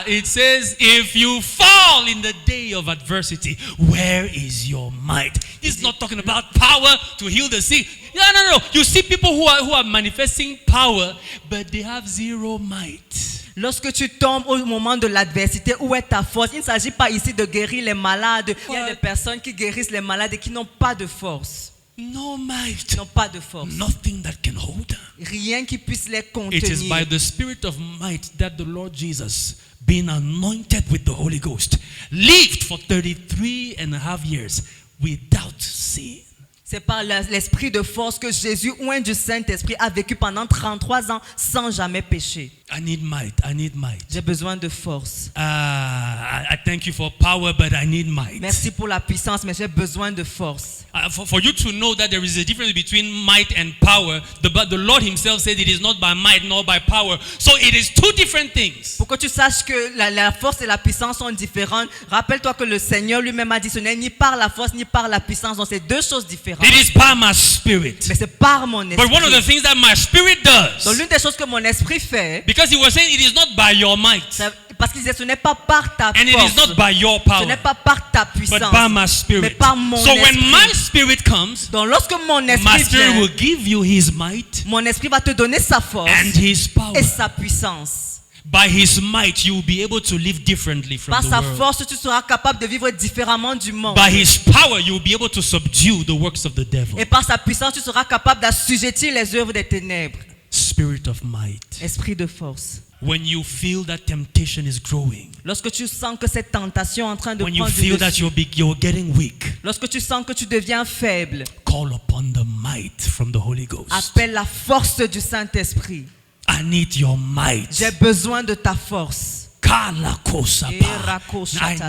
It says, if you fall in the day of adversity, where is your might? This is not talking about power to heal the sick. No. You see people who are manifesting power, but they have zero might. lorsque tu tombes au moment de l'adversité, où est ta force? Il ne s'agit pas ici de guérir les malades. Il y a des personnes qui guérissent les malades et qui n'ont pas de force. No might. Qui n'ont pas de force. Nothing that can hold them. Rien qui puisse les It is by contenir. the Spirit of might that the Lord Jesus, being anointed with the Holy Ghost, lived for 33 and a half years without sin. C'est par l'esprit de force que Jésus, oint du Saint-Esprit, a vécu pendant 33 ans sans jamais pécher. I need might. J'ai besoin de force. I thank you for power, but I need might. Merci pour la puissance, mais j'ai besoin de force. For you to know that there is a difference between might and power, the Lord himself said it is not by might nor by power. So it is two different things. Pour que tu saches que la force et la puissance sont différentes, rappelle-toi que le Seigneur lui-même a dit ce n'est ni par la force ni par la puissance. Donc c'est deux choses différentes. It is by my spirit. Mais c'est par mon esprit. But one of the things that my spirit does, Donc l'une des choses que mon esprit fait, because he was saying it is not by your might, parce qu'il disait ce n'est pas par ta and it is force, not by your ce n'est power, pas par ta but puissance, by my mais spirit. par mon So when esprit. my spirit comes, Donc lorsque mon my esprit spirit vient, will give you his might mon esprit va te donner sa force and his power. et sa puissance. By his might, you will be able to live differently from Par the sa world. force, tu seras capable de vivre différemment du monde. By his power, you will be able to subdue the works of the devil. Et par sa puissance, tu seras capable d'assujettir les œuvres des ténèbres. Spirit of might. Esprit de force. When you feel that temptation is growing, Lorsque tu sens que cette tentation est en train de when you prendre du feel that dessus, you're getting weak, lorsque tu sens que tu deviens faible, call upon the might from the Holy Ghost. appelle la force du Saint-Esprit. I need your might. J'ai besoin de ta force. I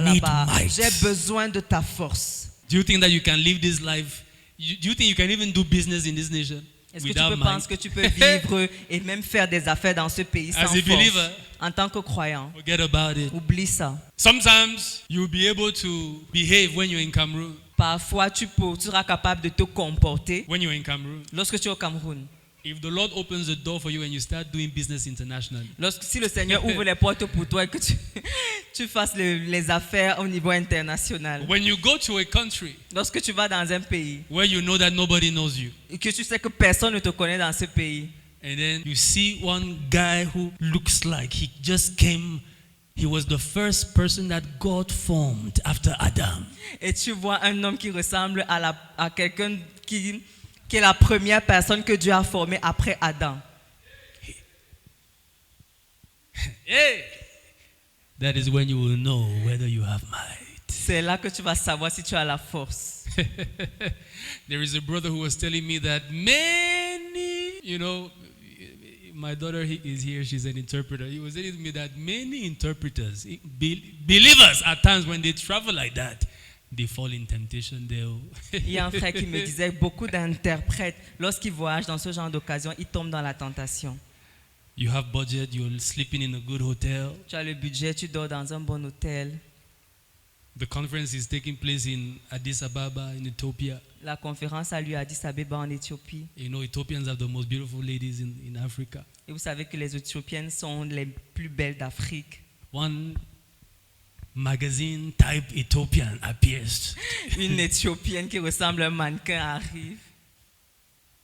need might. J'ai besoin de ta force. Do you think that you can live this life? Do you think you can even do business in this nation Est-ce que tu without penses might? que tu peux vivre et même faire des affaires dans ce pays sans As a force? believer, En tant que croyant, forget about it. oublie ça. Sometimes you'll be able to behave when you're in Cameroon. Parfois, tu seras capable de te comporter When you're in Cameroon. lorsque tu es au Cameroun. If the Lord opens the door for you and you start doing business internationally, Si le Seigneur ouvre les portes pour toi et que tu fasses les affaires au niveau international. when you go to a country Lorsque tu vas dans un pays where you know that nobody knows you, et que tu sais que personne ne te connaît dans ce pays, and then you see one guy who looks like he just came, he was the first person that God formed after Adam. et tu vois un homme qui ressemble à quelqu'un qui est la première personne que Dieu a formée après Adam. Hey! That is when you will know whether you have might. C'est là que tu vas savoir si tu as la force. There is a brother who was telling me that many, my daughter is here, she's an interpreter. He was telling me that many interpreters, believers at times when they travel like that, they fall in temptation. Il y a un frère qui me disait beaucoup d'interprètes, lorsqu'ils voyagent dans ce genre d'occasion, ils tombent dans la tentation. You have budget, you're sleeping in a good hotel. Tu as le budget, tu dors dans un bon hôtel. The conference is taking place in Addis Ababa in Ethiopia. La conférence a lieu à Addis Abeba en Éthiopie. You know, Ethiopians have the most beautiful ladies in Africa. Et vous savez que les Éthiopiennes sont les plus belles d'Afrique. One magazine type Ethiopian appears. Une Éthiopienne qui ressemble à un mannequin arrive.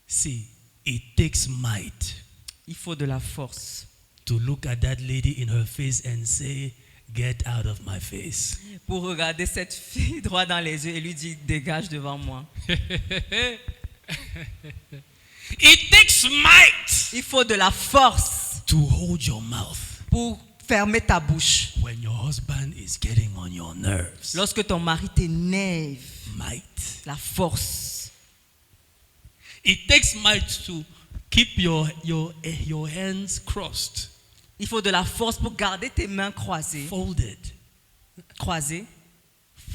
See, it takes might Il faut de la force to look at that lady in her face and say, "Get out of my face." pour regarder cette fille droit dans les yeux et lui dire dégage devant moi. It takes might Il faut de la force to hold your mouth pour fermer ta bouche. when your husband is getting on your nerves. Lorsque ton mari t'énerve, Might. la force. It takes might to keep your hands crossed, Il faut de la force pour garder tes mains croisées. folded, Croisées.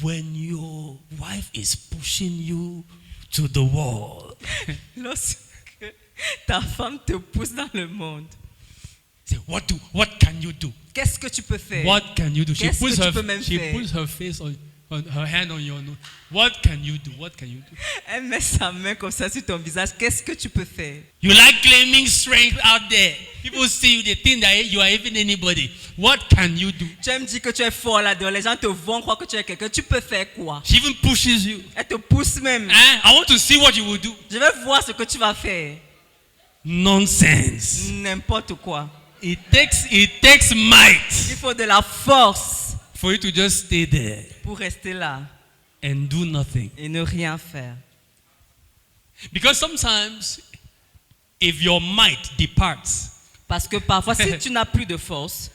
when your wife is pushing you to the wall. Lorsque ta femme te pousse dans le monde. Say, what can you do? Qu'est-ce que tu peux faire? What can you do? She Qu'est-ce que puts tu her, peux même she faire? puts her face on her hand on your nose. What can you do? What can you do? Elle met sa main comme ça sur ton visage. Qu'est-ce que tu peux faire? You like claiming strength out there. People see you, they think that you are even anybody. What can you do? Tu aimes dire que tu es fort là-dedans. Les gens te vont croire que tu es quelqu'un. Tu peux faire quoi? She even pushes you. Elle te pousse même. I want to see what you will do. Je vais voir ce que tu vas faire. Nonsense. N'importe quoi. It takes might Il faut de la force for you to just stay there pour rester là and do nothing. et ne rien faire. Because sometimes, if your might departs, Parce que parfois, si tu n'as plus de force,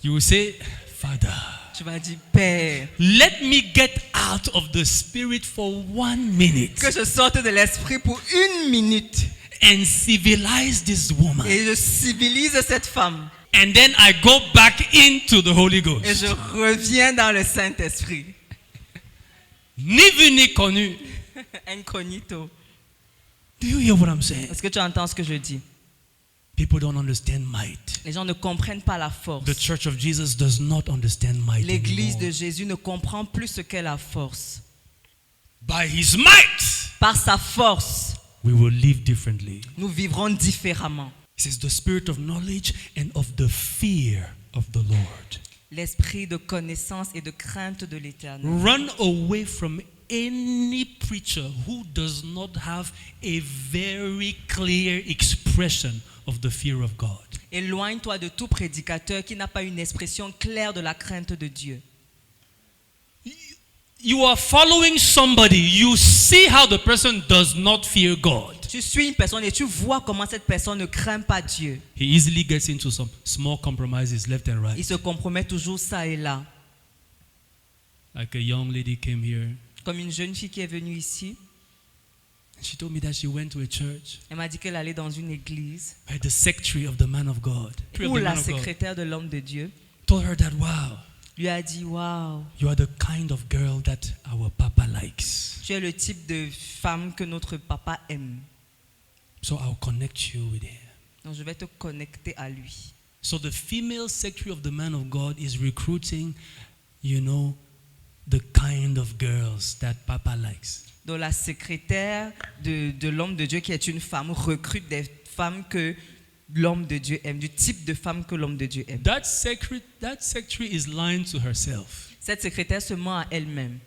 you will say, Father, tu vas dire, Père, let me get out of the spirit for 1 minute que je sorte de l'esprit pour 1 minute and civilize this woman. et je civilise cette femme. And then I go back into the Holy Ghost. Et je reviens dans le Saint-Esprit. Ni vu ni connu. Incognito. Do you hear what I'm saying? Est-ce que tu entends ce que je dis? People don't understand might. Les gens ne comprennent pas la force. The Church of Jesus does not understand might L'église de anymore. Jésus ne comprend plus ce qu'est la force. By His might, Par sa force, we will live differently. nous vivrons différemment. It says the spirit of knowledge and of the fear of the Lord. L'esprit de connaissance et de crainte de l'Éternel. Run away from any preacher who does not have a very clear expression of the fear of God. Éloigne-toi de tout prédicateur qui n'a pas une expression claire de la crainte de Dieu. You are following somebody, you see how the person does not fear God. Tu suis une personne et tu vois comment cette personne ne craint pas Dieu. He easily gets into some small compromises left and Il right. se compromet toujours ça et là. Like a young lady came here. Comme une jeune fille qui est venue ici, She told me that she went to a church elle m'a dit qu'elle allait dans une église where the secretary of the man of God, où la secrétaire de l'homme de Dieu told her that, wow, lui a dit, waouh, you are the kind of girl that our papa likes. tu es le type de femme que notre papa aime. So I'll connect you with him. Donc je vais te connecter à lui. So the female secretary of the man of God is recruiting, you know, the kind of girls that papa likes. Donc la secrétaire de l'homme de Dieu qui est une femme recrute des femmes que l'homme de Dieu aime, du type de femme que l'homme de Dieu aime. That secretary is lying to herself. Cette secrétaire se ment à elle-même.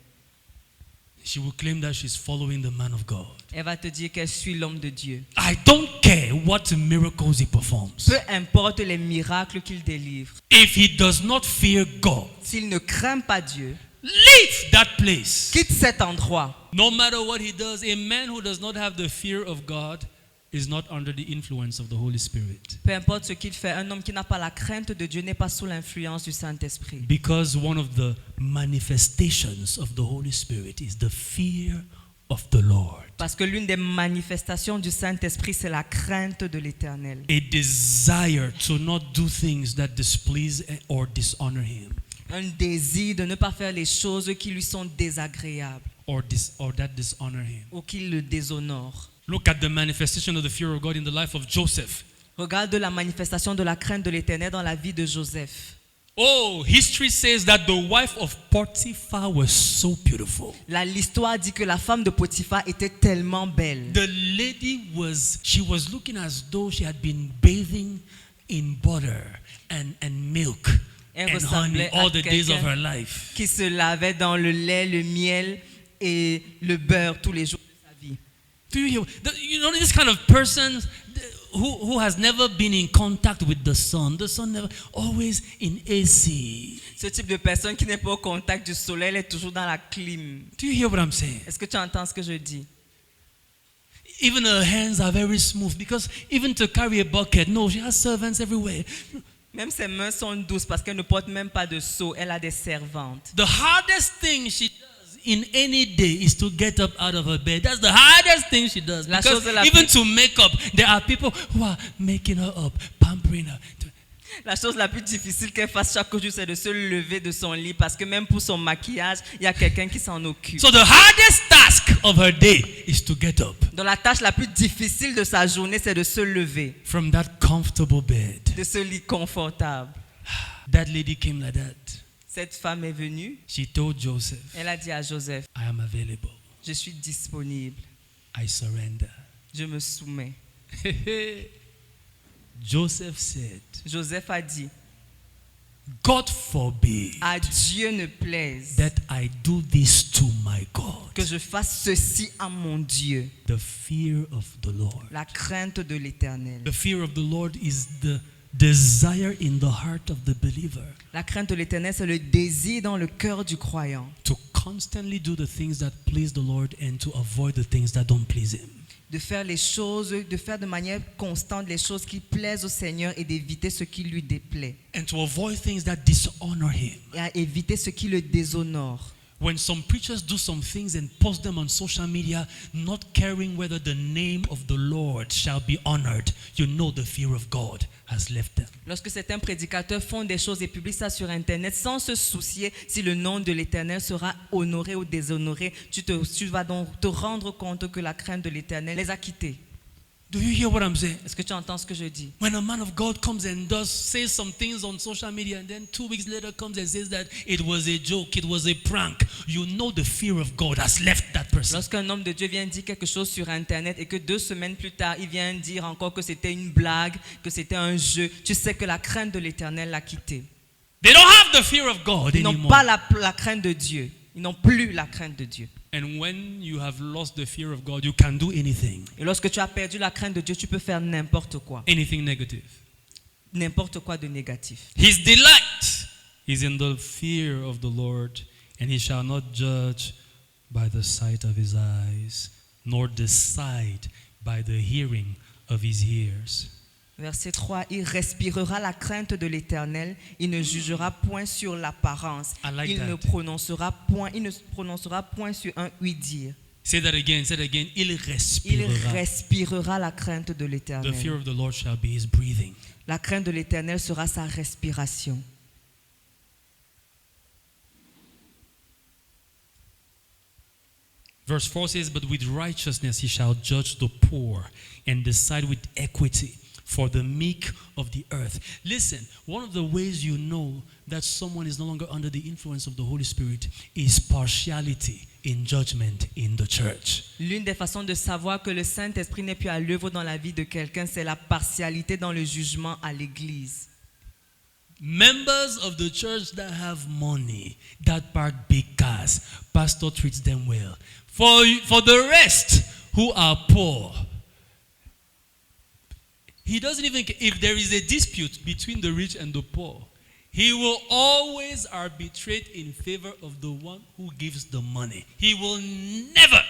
She will claim that she's following the man of God. Elle va te dire qu'elle suit l'homme de Dieu. I don't care what miracles he performs. Peu importe les miracles qu'il délivre. If he does not fear God, S'il ne craint pas Dieu, leave that place. quitte cet endroit. No matter what he does, a man who does not have the fear of God is not under the influence of the Holy Spirit. Peu importe ce qu'il fait, un homme qui n'a pas la crainte de Dieu n'est pas sous l'influence du Saint-Esprit. Because one of the manifestations of the Holy Spirit is the fear of the Lord. Parce que l'une des manifestations du Saint-Esprit, c'est la crainte de l'Éternel. A desire to not do things that displease or dishonor him, Un désir de ne pas faire les choses qui lui sont désagréables or that dishonor him. ou qui le déshonorent. Look at the manifestation of the fear of God in the life of Joseph. Regarde la manifestation de la crainte de l'Éternel dans la vie de Joseph. Oh, history says that the wife of Potiphar was so beautiful. L'histoire dit que la femme de Potiphar était tellement belle. The lady she was looking as though she had been bathing in butter and milk Elle and honey ressemblait à all the days of quelqu'un her life. qui se lavait dans le lait, le miel et le beurre tous les jours de sa vie. Do you hear? You know this kind of person who has never been in contact with the sun. The sun never, always in AC. Ce type de personne qui n'est pas au contact du soleil, elle est toujours dans la clim. Do you hear what I'm saying? Est-ce que tu entends ce que je dis? Even her hands are very smooth because even to carry a bucket, no, she has servants everywhere. Même ses mains sont douces parce qu'elle ne porte même pas de seau. Elle a des servantes. The hardest thing she does in any day is to get up out of her bed. That's the hardest thing she does. La Because chose la even plus- to make up, there are people who are making her up, pampering her. La chose la plus difficile qu'elle fasse chaque jour, c'est de se lever de son lit parce que même pour son maquillage, il y a quelqu'un qui s'en occupe. So the hardest task of her day is to get up dont la tâche la plus difficile de sa journée, c'est de se lever from that comfortable bed. de ce lit confortable. That lady came like that. Cette femme est venue, She told Joseph, elle a dit à Joseph, I am available. je suis disponible, I surrender. je me soumets. Joseph said, Joseph a dit, God forbid à Dieu ne plaise that I do this to my God. que je fasse ceci à mon Dieu. The fear of the Lord. La crainte de l'Éternel. The fear of the Lord is the desire in the heart of the believer La crainte de l'Éternel, c'est le désir dans le cœur du croyant to constantly do the things that please the Lord and to avoid the things that don't please Him. de faire les choses, de faire de manière constante les choses qui plaisent au Seigneur et d'éviter ce qui lui déplaît. And to avoid things that dishonor Him. Et à éviter ce qui le déshonore. When some preachers do some things and post them on social media, not caring whether the name of the Lord shall be honored, you know the fear of God has left them. Lorsque certains prédicateurs font des choses et publient ça sur Internet sans se soucier si le nom de l'Éternel sera honoré ou déshonoré, tu vas donc te rendre compte que la crainte de l'Éternel les a quittés. Do you hear what I'm saying? Est-ce que tu entends ce que je dis? When a man of God comes and says some things on social media and then 2 weeks later comes and says that it was a joke, it was a prank, you know the fear of God has left that person. Lorsqu'un homme de Dieu vient dire quelque chose sur Internet et que 2 semaines plus tard, il vient dire encore que c'était une blague, que c'était un jeu, tu sais que la crainte de l'Éternel l'a quitté. They don't have the fear of God Ils n'ont anymore. pas la crainte de Dieu. Ils n'ont plus la crainte de Dieu. And when you have lost the fear of God, you can do anything. Et lorsque tu as perdu la crainte de Dieu, tu peux faire n'importe quoi. Anything negative. N'importe quoi de négatif. His delight is in the fear of the Lord, and he shall not judge by the sight of his eyes, nor decide by the hearing of his ears. Verset 3, il respirera la crainte de l'Éternel, il ne jugera point sur l'apparence, I like il that. ne prononcera point sur un oui-dire. Say that again, say that again. Il Il respirera. respirera la crainte de The fear l'Éternel. of the Lord shall be his breathing. La crainte de l'Éternel sera sa respiration. Verse 4 says, but with righteousness he shall judge the poor and decide with equity for the meek of the earth. Listen, one of the ways you know that someone is no longer under the influence of the Holy Spirit is partiality in judgment in the church. L'une des façons de savoir que le Saint-Esprit n'est plus à l'œuvre dans la vie de quelqu'un, c'est la partialité dans le jugement à l'Église. Members of the church that have money, that park big cars, pastor treats them well. For the rest who are poor, he doesn't even care if there is a dispute between the rich and the poor. He will always arbitrate in favor of the one who gives the money. He will never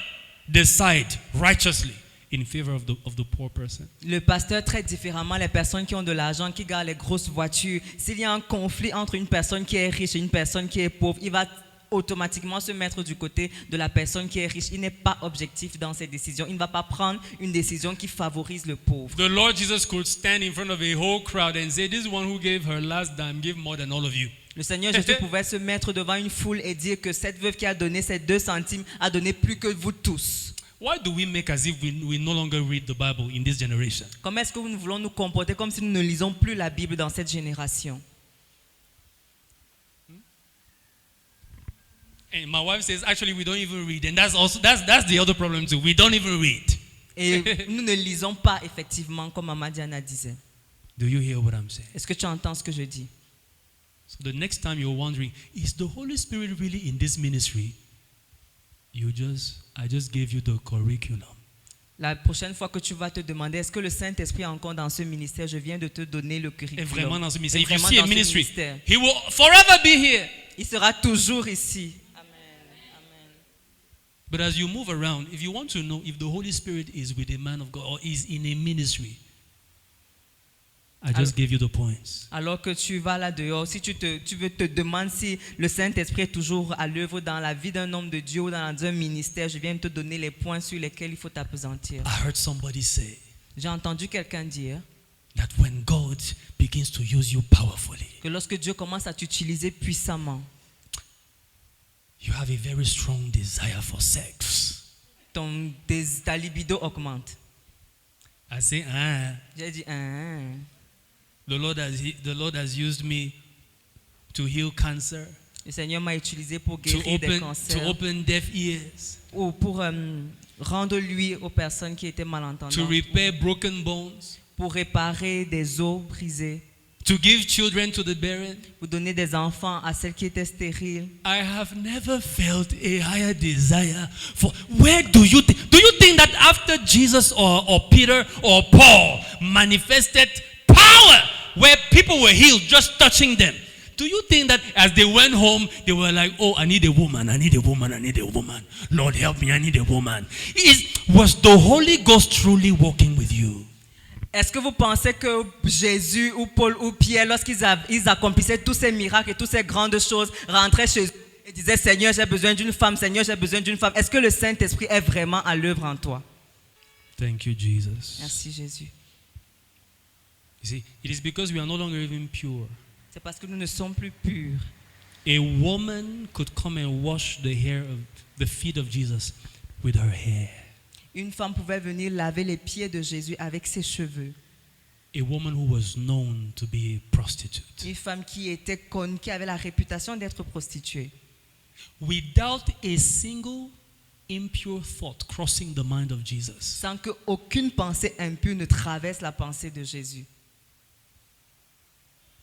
decide righteously in favor of the poor person. Le pasteur traite différemment les personnes qui ont de l'argent, qui gardent les grosses voitures. S'il y a un conflit entre une personne qui est riche et une personne qui est pauvre, il va automatiquement se mettre du côté de la personne qui est riche. Il n'est pas objectif dans ses décisions. Il ne va pas prendre une décision qui favorise le pauvre. The Lord Jesus could stand in front of a whole crowd and say, this one who gave her last dime gave more than all of you. Le Seigneur Jésus pouvait se mettre devant une foule et dire que cette veuve qui a donné ses 2 centimes a donné plus que vous tous. Why do we make as if we no longer read the Bible in this generation? Comment est-ce que nous voulons nous comporter comme si nous ne lisons plus la Bible dans cette génération? And my wife says, actually, we don't even read. And that's the other problem too. We don't even read. Et nous ne lisons pas effectivement comme Mama Diana disait. Do you hear what I'm saying? Est-ce que tu entends ce que je dis? So the next time you're wondering, is the Holy Spirit really in this ministry? I just gave you the curriculum. La prochaine fois que tu vas te demander, est-ce que le Saint-Esprit est encore dans ce ministère? Je viens de te donner le Et curriculum. vraiment dans ce ministère. Et If you vraiment see a dans ce ministry, ministère. he will forever be here. Il sera toujours ici. But as you move around, if you want to know if the Holy Spirit is with a man of God or is in a ministry, I just gave you the points. Alors que tu vas là dehors, si tu veux te demander si le Saint-Esprit est toujours à l'œuvre dans la vie d'un homme de Dieu ou dans un ministère, je viens de te donner les points sur lesquels il faut t'appesantir. I heard somebody say J'ai entendu quelqu'un dire that when God begins to use you powerfully, que lorsque Dieu commence à t'utiliser puissamment, you have a very strong desire for sex. ta libido augmente. I say, J'ai dit, the Lord has used me to heal cancer, le Seigneur m'a utilisé pour to guérir des open cancers, deaf ears, ou pour rendre lui aux personnes qui étaient to malentendantes, repair broken bones, pour réparer des os brisés, to give children to the barren. pour donner des enfants à celles qui étaient stériles. I have never felt a higher desire for. Where do you think that after Jesus or Peter or Paul manifested power where people were healed just touching them, do you think that as they went home they were like, oh, I need a woman, I need a woman, I need a woman, Lord help me, I need a woman? Was the Holy Ghost truly working with you? Est-ce que vous pensez que Jésus ou Paul ou Pierre, lorsqu'ils ils accomplissaient tous ces miracles et toutes ces grandes choses, rentraient chez eux et disaient, Seigneur, j'ai besoin d'une femme, Seigneur, j'ai besoin d'une femme? Est-ce que le Saint-Esprit est vraiment à l'œuvre en toi? Thank you, Jesus. Merci Jésus. You see, it is because we are no longer even pure. C'est parce que nous ne sommes plus purs. A woman could come and wash the feet of Jesus with her hair. Une femme pouvait venir laver les pieds de Jésus avec ses cheveux. A woman who was known to be a prostitute. Une femme qui était connue, qui avait la réputation d'être prostituée. Without a single impure thought crossing the mind of Jesus. Sans qu'aucune pensée impure ne traverse la pensée de Jésus.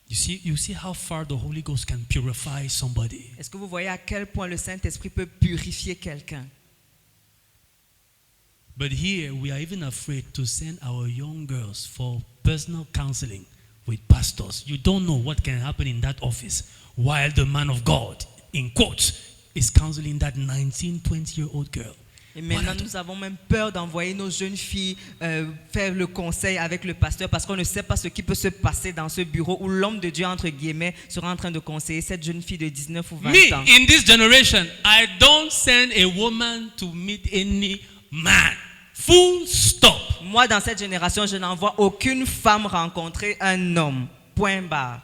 You see how far the Holy Ghost can purify somebody. Est-ce que vous voyez à quel point le Saint-Esprit peut purifier quelqu'un? But here we are even afraid to send our young girls for personal counseling with pastors. You don't know what can happen in that office while the man of God, in quotes, is counseling that 19, 20-year-old girl. Et maintenant, nous avons même peur d'envoyer nos jeunes filles faire le conseil avec le pasteur parce qu'on ne sait pas ce qui peut se passer dans ce bureau où l'homme de Dieu, entre guillemets, sera en train de conseiller cette jeune fille de 19 ou 20 ans. Me, in this generation, I don't send a woman to meet any man. Full stop. Moi, dans cette génération, je n'envoie aucune femme rencontrer un homme. Point barre.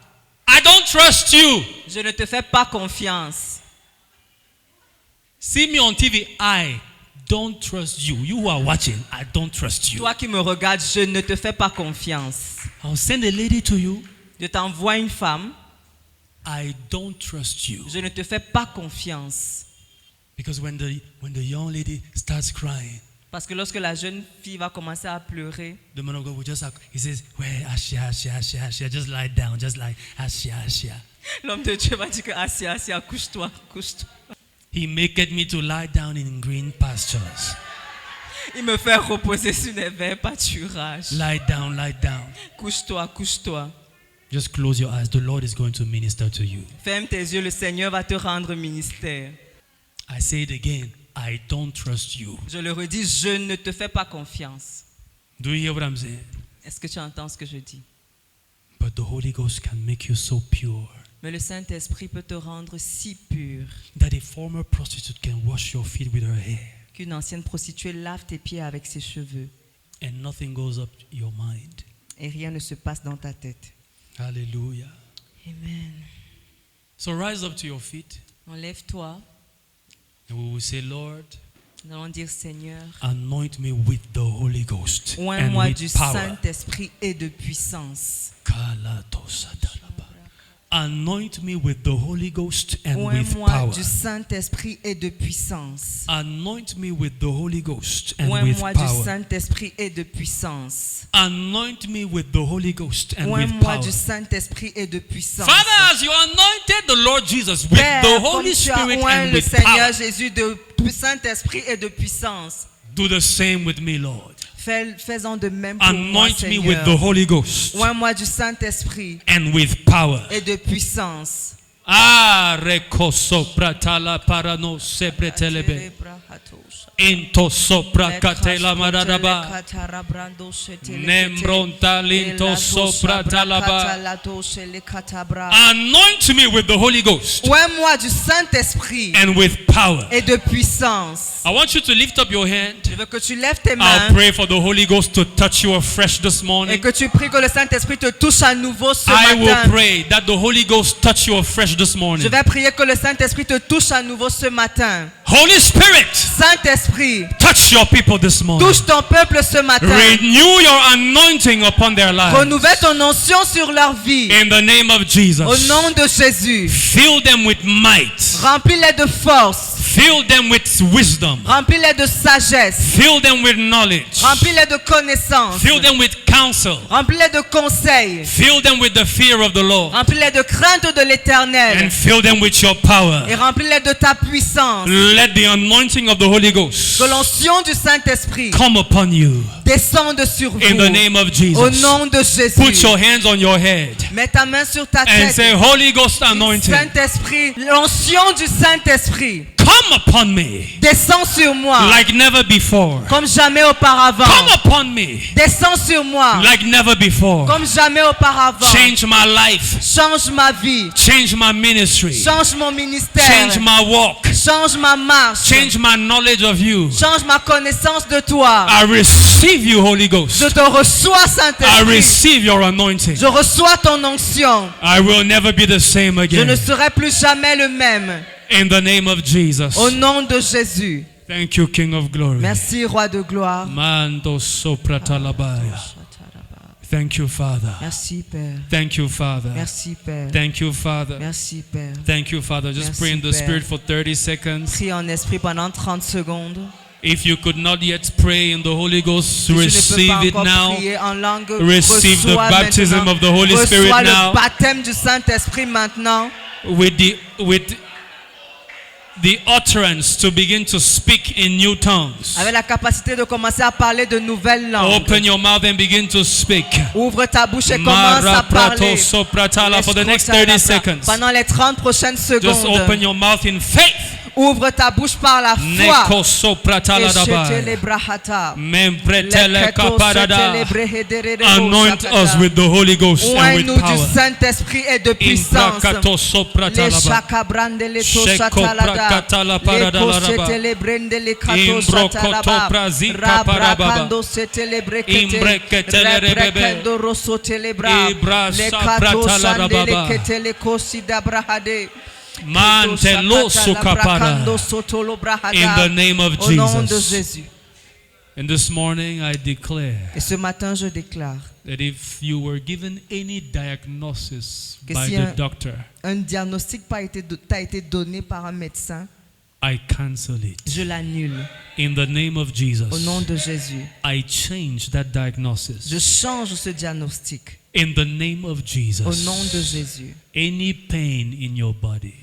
I don't trust you. Je ne te fais pas confiance. See me on TV, I don't trust you. You who are watching, I don't trust you. Toi qui me regardes, je ne te fais pas confiance. I'll send a lady to you. Je t'envoie une femme. I don't trust you. Je ne te fais pas confiance. Because when the young lady starts crying, parce que lorsque la jeune fille va commencer à pleurer, the man of God will just he says, "Well, Ashia, just lie down, just like Ashia." L'homme de Dieu va dire que Asia, couche-toi. He maketh me to lie down in green pastures. Il me fait reposer sur les verts pâturages. Lie down. Couche-toi. Just close your eyes. The Lord is going to minister to you. Ferme tes yeux, le Seigneur va te rendre ministère. I say it again. I don't trust you. Je le redis, je ne te fais pas confiance. Do you hear what I'm saying? Est-ce que tu entends ce que je dis? But the Holy Ghost can make you so pure Mais le Saint-Esprit peut te rendre si pur that a former prostitute can wash your feet with her hair qu'une ancienne prostituée lave tes pieds avec ses cheveux and nothing goes up your mind. et rien ne se passe dans ta tête. Hallelujah. Amen. So rise up to your feet Enlève-toi. and we will say, Lord, Nous allons dire, Seigneur, anoint me with the Holy Ghost and oins-moi du with power. Saint-Esprit et de puissance. Anoint me with the Holy Ghost and with Oins-moi power. du Saint-Esprit et de puissance. Anoint me with the Holy Ghost and with Oins-moi du power. Saint-Esprit et de puissance. Anoint me with the Holy Ghost and with Oins-moi power. du Saint-Esprit et de puissance. Father, as you anointed the Lord Jesus with Père, the comme Holy tu as Spirit oint and le with Seigneur power, Jésus de Saint-Esprit et de puissance, do the same with me, Lord. fais-en de même pour moi, Anoint me with the Seigneur. Holy Ghost Oins-moi du Saint-Esprit and with power. et de puissance. Ah, rekoso pratala parano sebretelebe. Into sopra katela maradaba. Nembronta linto sopra talaba. Anoint me with the Holy Ghost Oins-moi du Saint-Esprit and with power. et de puissance. I want you to lift up your hand. Je veux que tu lèves tes I'll mains pray for the Holy Ghost to touch you afresh this et morning. que tu pries que le Saint-Esprit te touche à nouveau ce I will matin. pray that the Holy Ghost touch you afresh afresh this morning. Je vais prier que le Saint-Esprit te touche à nouveau ce matin. Holy Spirit, Saint-Esprit, touch your people this morning. touche ton peuple ce matin. Renew your anointing upon their lives. Renouvelle ton onction sur leur vie. In the name of Jesus. Au nom de Jésus. Fill them with might. Remplis-les de force. Fill them with wisdom. Remplis-les de sagesse. Fill them with knowledge. Remplis-les de connaissance. Fill them with counsel. Remplis-les de conseils. Fill them with the fear of the Lord. Remplis-les de crainte de l'Éternel. And fill them with your power. Et remplis-les de ta puissance. Let the anointing of the Holy Ghost Que l'onction du Saint-Esprit come upon you. descende sur vous. In the name of Jesus. Au nom de Jésus. Put your hands on your head. Mets ta main sur ta And tête. say, Holy Ghost anointing, Saint-Esprit, l'onction du Saint-Esprit come upon me descend sur moi like never before. comme jamais auparavant. Come upon me Descend sur moi like never before. comme jamais auparavant. Change my life. Change ma vie. Change my ministry. Change mon ministère. Change my walk. Change ma marche. Change my knowledge of you. Change ma connaissance de toi. I receive you, Holy Je Ghost. te reçois, I Saint-Esprit. receive your anointing. Je reçois ton onction. I will never be the same Je ne again. serai plus jamais le même. In the name of Jesus. Au nom de Jésus. Thank you, King of Glory. Merci, Roi de gloire. Mando sopratalabaya. Thank you, Father. Merci, Père. Thank you, Father. Merci, Père. Thank you, Father. Merci, Père. Thank you, Father. Just Merci, pray in the Père. Spirit for 30 seconds. Prie en esprit pendant 30 secondes. If you could not yet pray in the Holy Ghost, Si tu ne peux receive pas it encore now. prier en langue, Receive the reçois baptism maintenant. of the Holy Reçois Spirit le now. baptême du Saint-Esprit maintenant. With the utterance to begin to speak in new tongues. Avec la capacité de commencer à parler de nouvelles langues. Open your mouth and begin to speak. Ouvre ta bouche et commence à parler. Maraprato sopratala for the next 30 seconds. Pendant les 30 prochaines Just secondes. open your mouth in faith. Ouvre ta bouche par la foi. Neko sopratala dabai. Membretele kaparada. Anoint us with the Holy Ghost and with Oins-nous du power. Saint-Esprit et de puissance. Imbrakato Les sopratalaba. chakabrande les Sheko toshatalada. prakatala Les paradalaraba. koshete les brende les Imbrokoto katoshatalaba. prazika parababa. Rabrakando sete les brekete. Imbreketele rebebe. Rebrekendo rosote les bras. Ibra Les sapratala katoshande les rababa. kete les kosida brahade. Mantelo sukapara. In the name of Au nom de Jesus. Jésus. And this morning I declare Et ce matin, je déclare that if you were given any diagnosis que by si the doctor, un diagnostic t'a été donné par un médecin, I cancel it. je l'annule. In the name of Au Jesus, nom de Jésus. I change that Je diagnosis. change ce diagnostic. In the name of Au nom de Jesus, Jésus. any pain in your body,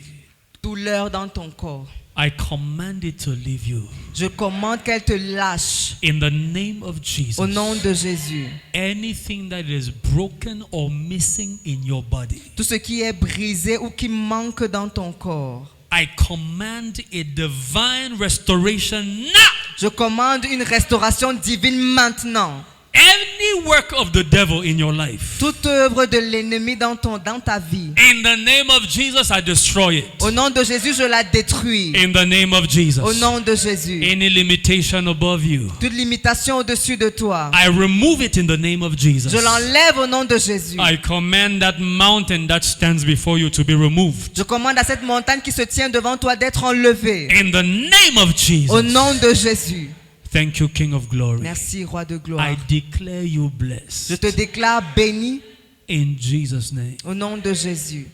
Douleur dans ton corps. I command it to leave you. Je commande qu'elle te lâche. In the name of Au nom Jesus, de Jésus. anything that is broken or missing in your body, Tout ce qui est brisé ou qui manque dans ton corps. I command a divine restoration now. Je commande une restauration divine maintenant. Any work of the devil in your life, Toute œuvre de l'ennemi dans ta vie. in the name of Jesus, I destroy it. Au nom de Jésus, je la détruis. In the name of Au Jesus, nom de Jésus. any limitation above you, Toute limitation au-dessus de toi. I remove it in the name of Jesus. Je l'enlève au nom de Jésus. I command that mountain that stands before you to be removed. Je commande à cette montagne qui se tient devant toi d'être enlevée. In the name of Au nom Jesus. de Jésus. Thank you, King of Glory. Merci, Roi de gloire. I declare you Je blessed. te déclare béni In Jesus' name. au nom de Jésus.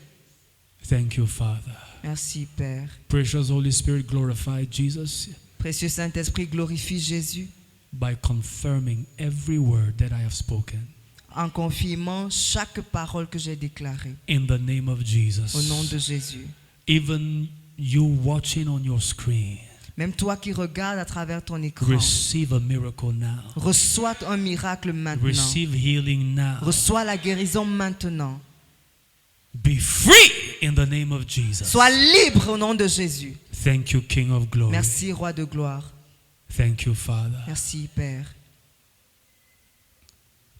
Thank you, Father. Merci, Père. Precious Holy Spirit, glorify Jesus Précieux Saint-Esprit, glorifie Jésus by confirming every word that I have spoken. en confirmant chaque parole que j'ai déclarée. In the name of Au nom Jesus. de Jésus. Even you watching on your screen, Même toi qui regardes à travers ton écran, receive a miracle now. reçois un miracle maintenant. Receive healing now. Reçois la guérison maintenant. Be free in the name of Jesus. Sois libre au nom de Jésus. Thank you, King of Glory. Merci, Roi de gloire. Thank you, Father. Merci, Père.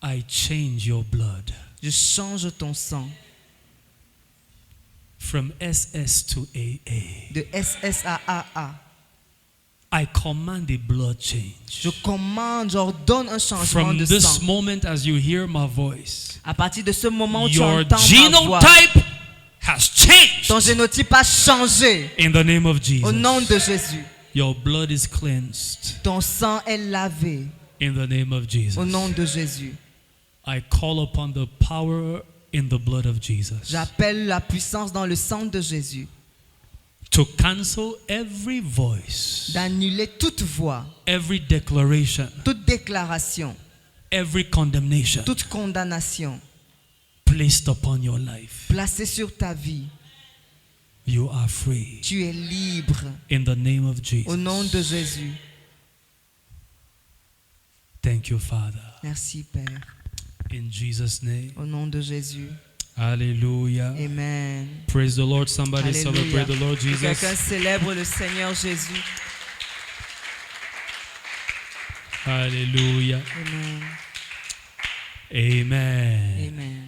I change your blood Je change ton sang from SS to AA. de SS à AA. I command a blood change. Je commande, j'ordonne un changement From de this sang. moment, as you hear my voice, À partir de ce moment où tu your entends ma voix, genotype has changed. changed. Ton génotype a changé. In the name of Au nom Jesus. de Jésus. Your blood is cleansed. Ton sang est lavé. In the name of Jesus. Au nom de Jésus. I call upon the power in the blood of Jesus J'appelle la puissance dans le sang de Jésus to cancel every voice, d'annuler toute voix, every declaration, toute déclaration, every condemnation toute condamnation placed upon your life. placée sur ta vie. You are free. Tu es libre In the name of au nom Jesus. de Jésus. Thank you, Father. Merci Père. In Jesus' name. Au nom de Jésus. Hallelujah. Amen. Praise the Lord. Somebody Alléluia. celebrate the Lord Que Jesus. quelqu'un célèbre le Seigneur Jésus. Hallelujah. Amen. Amen. Amen.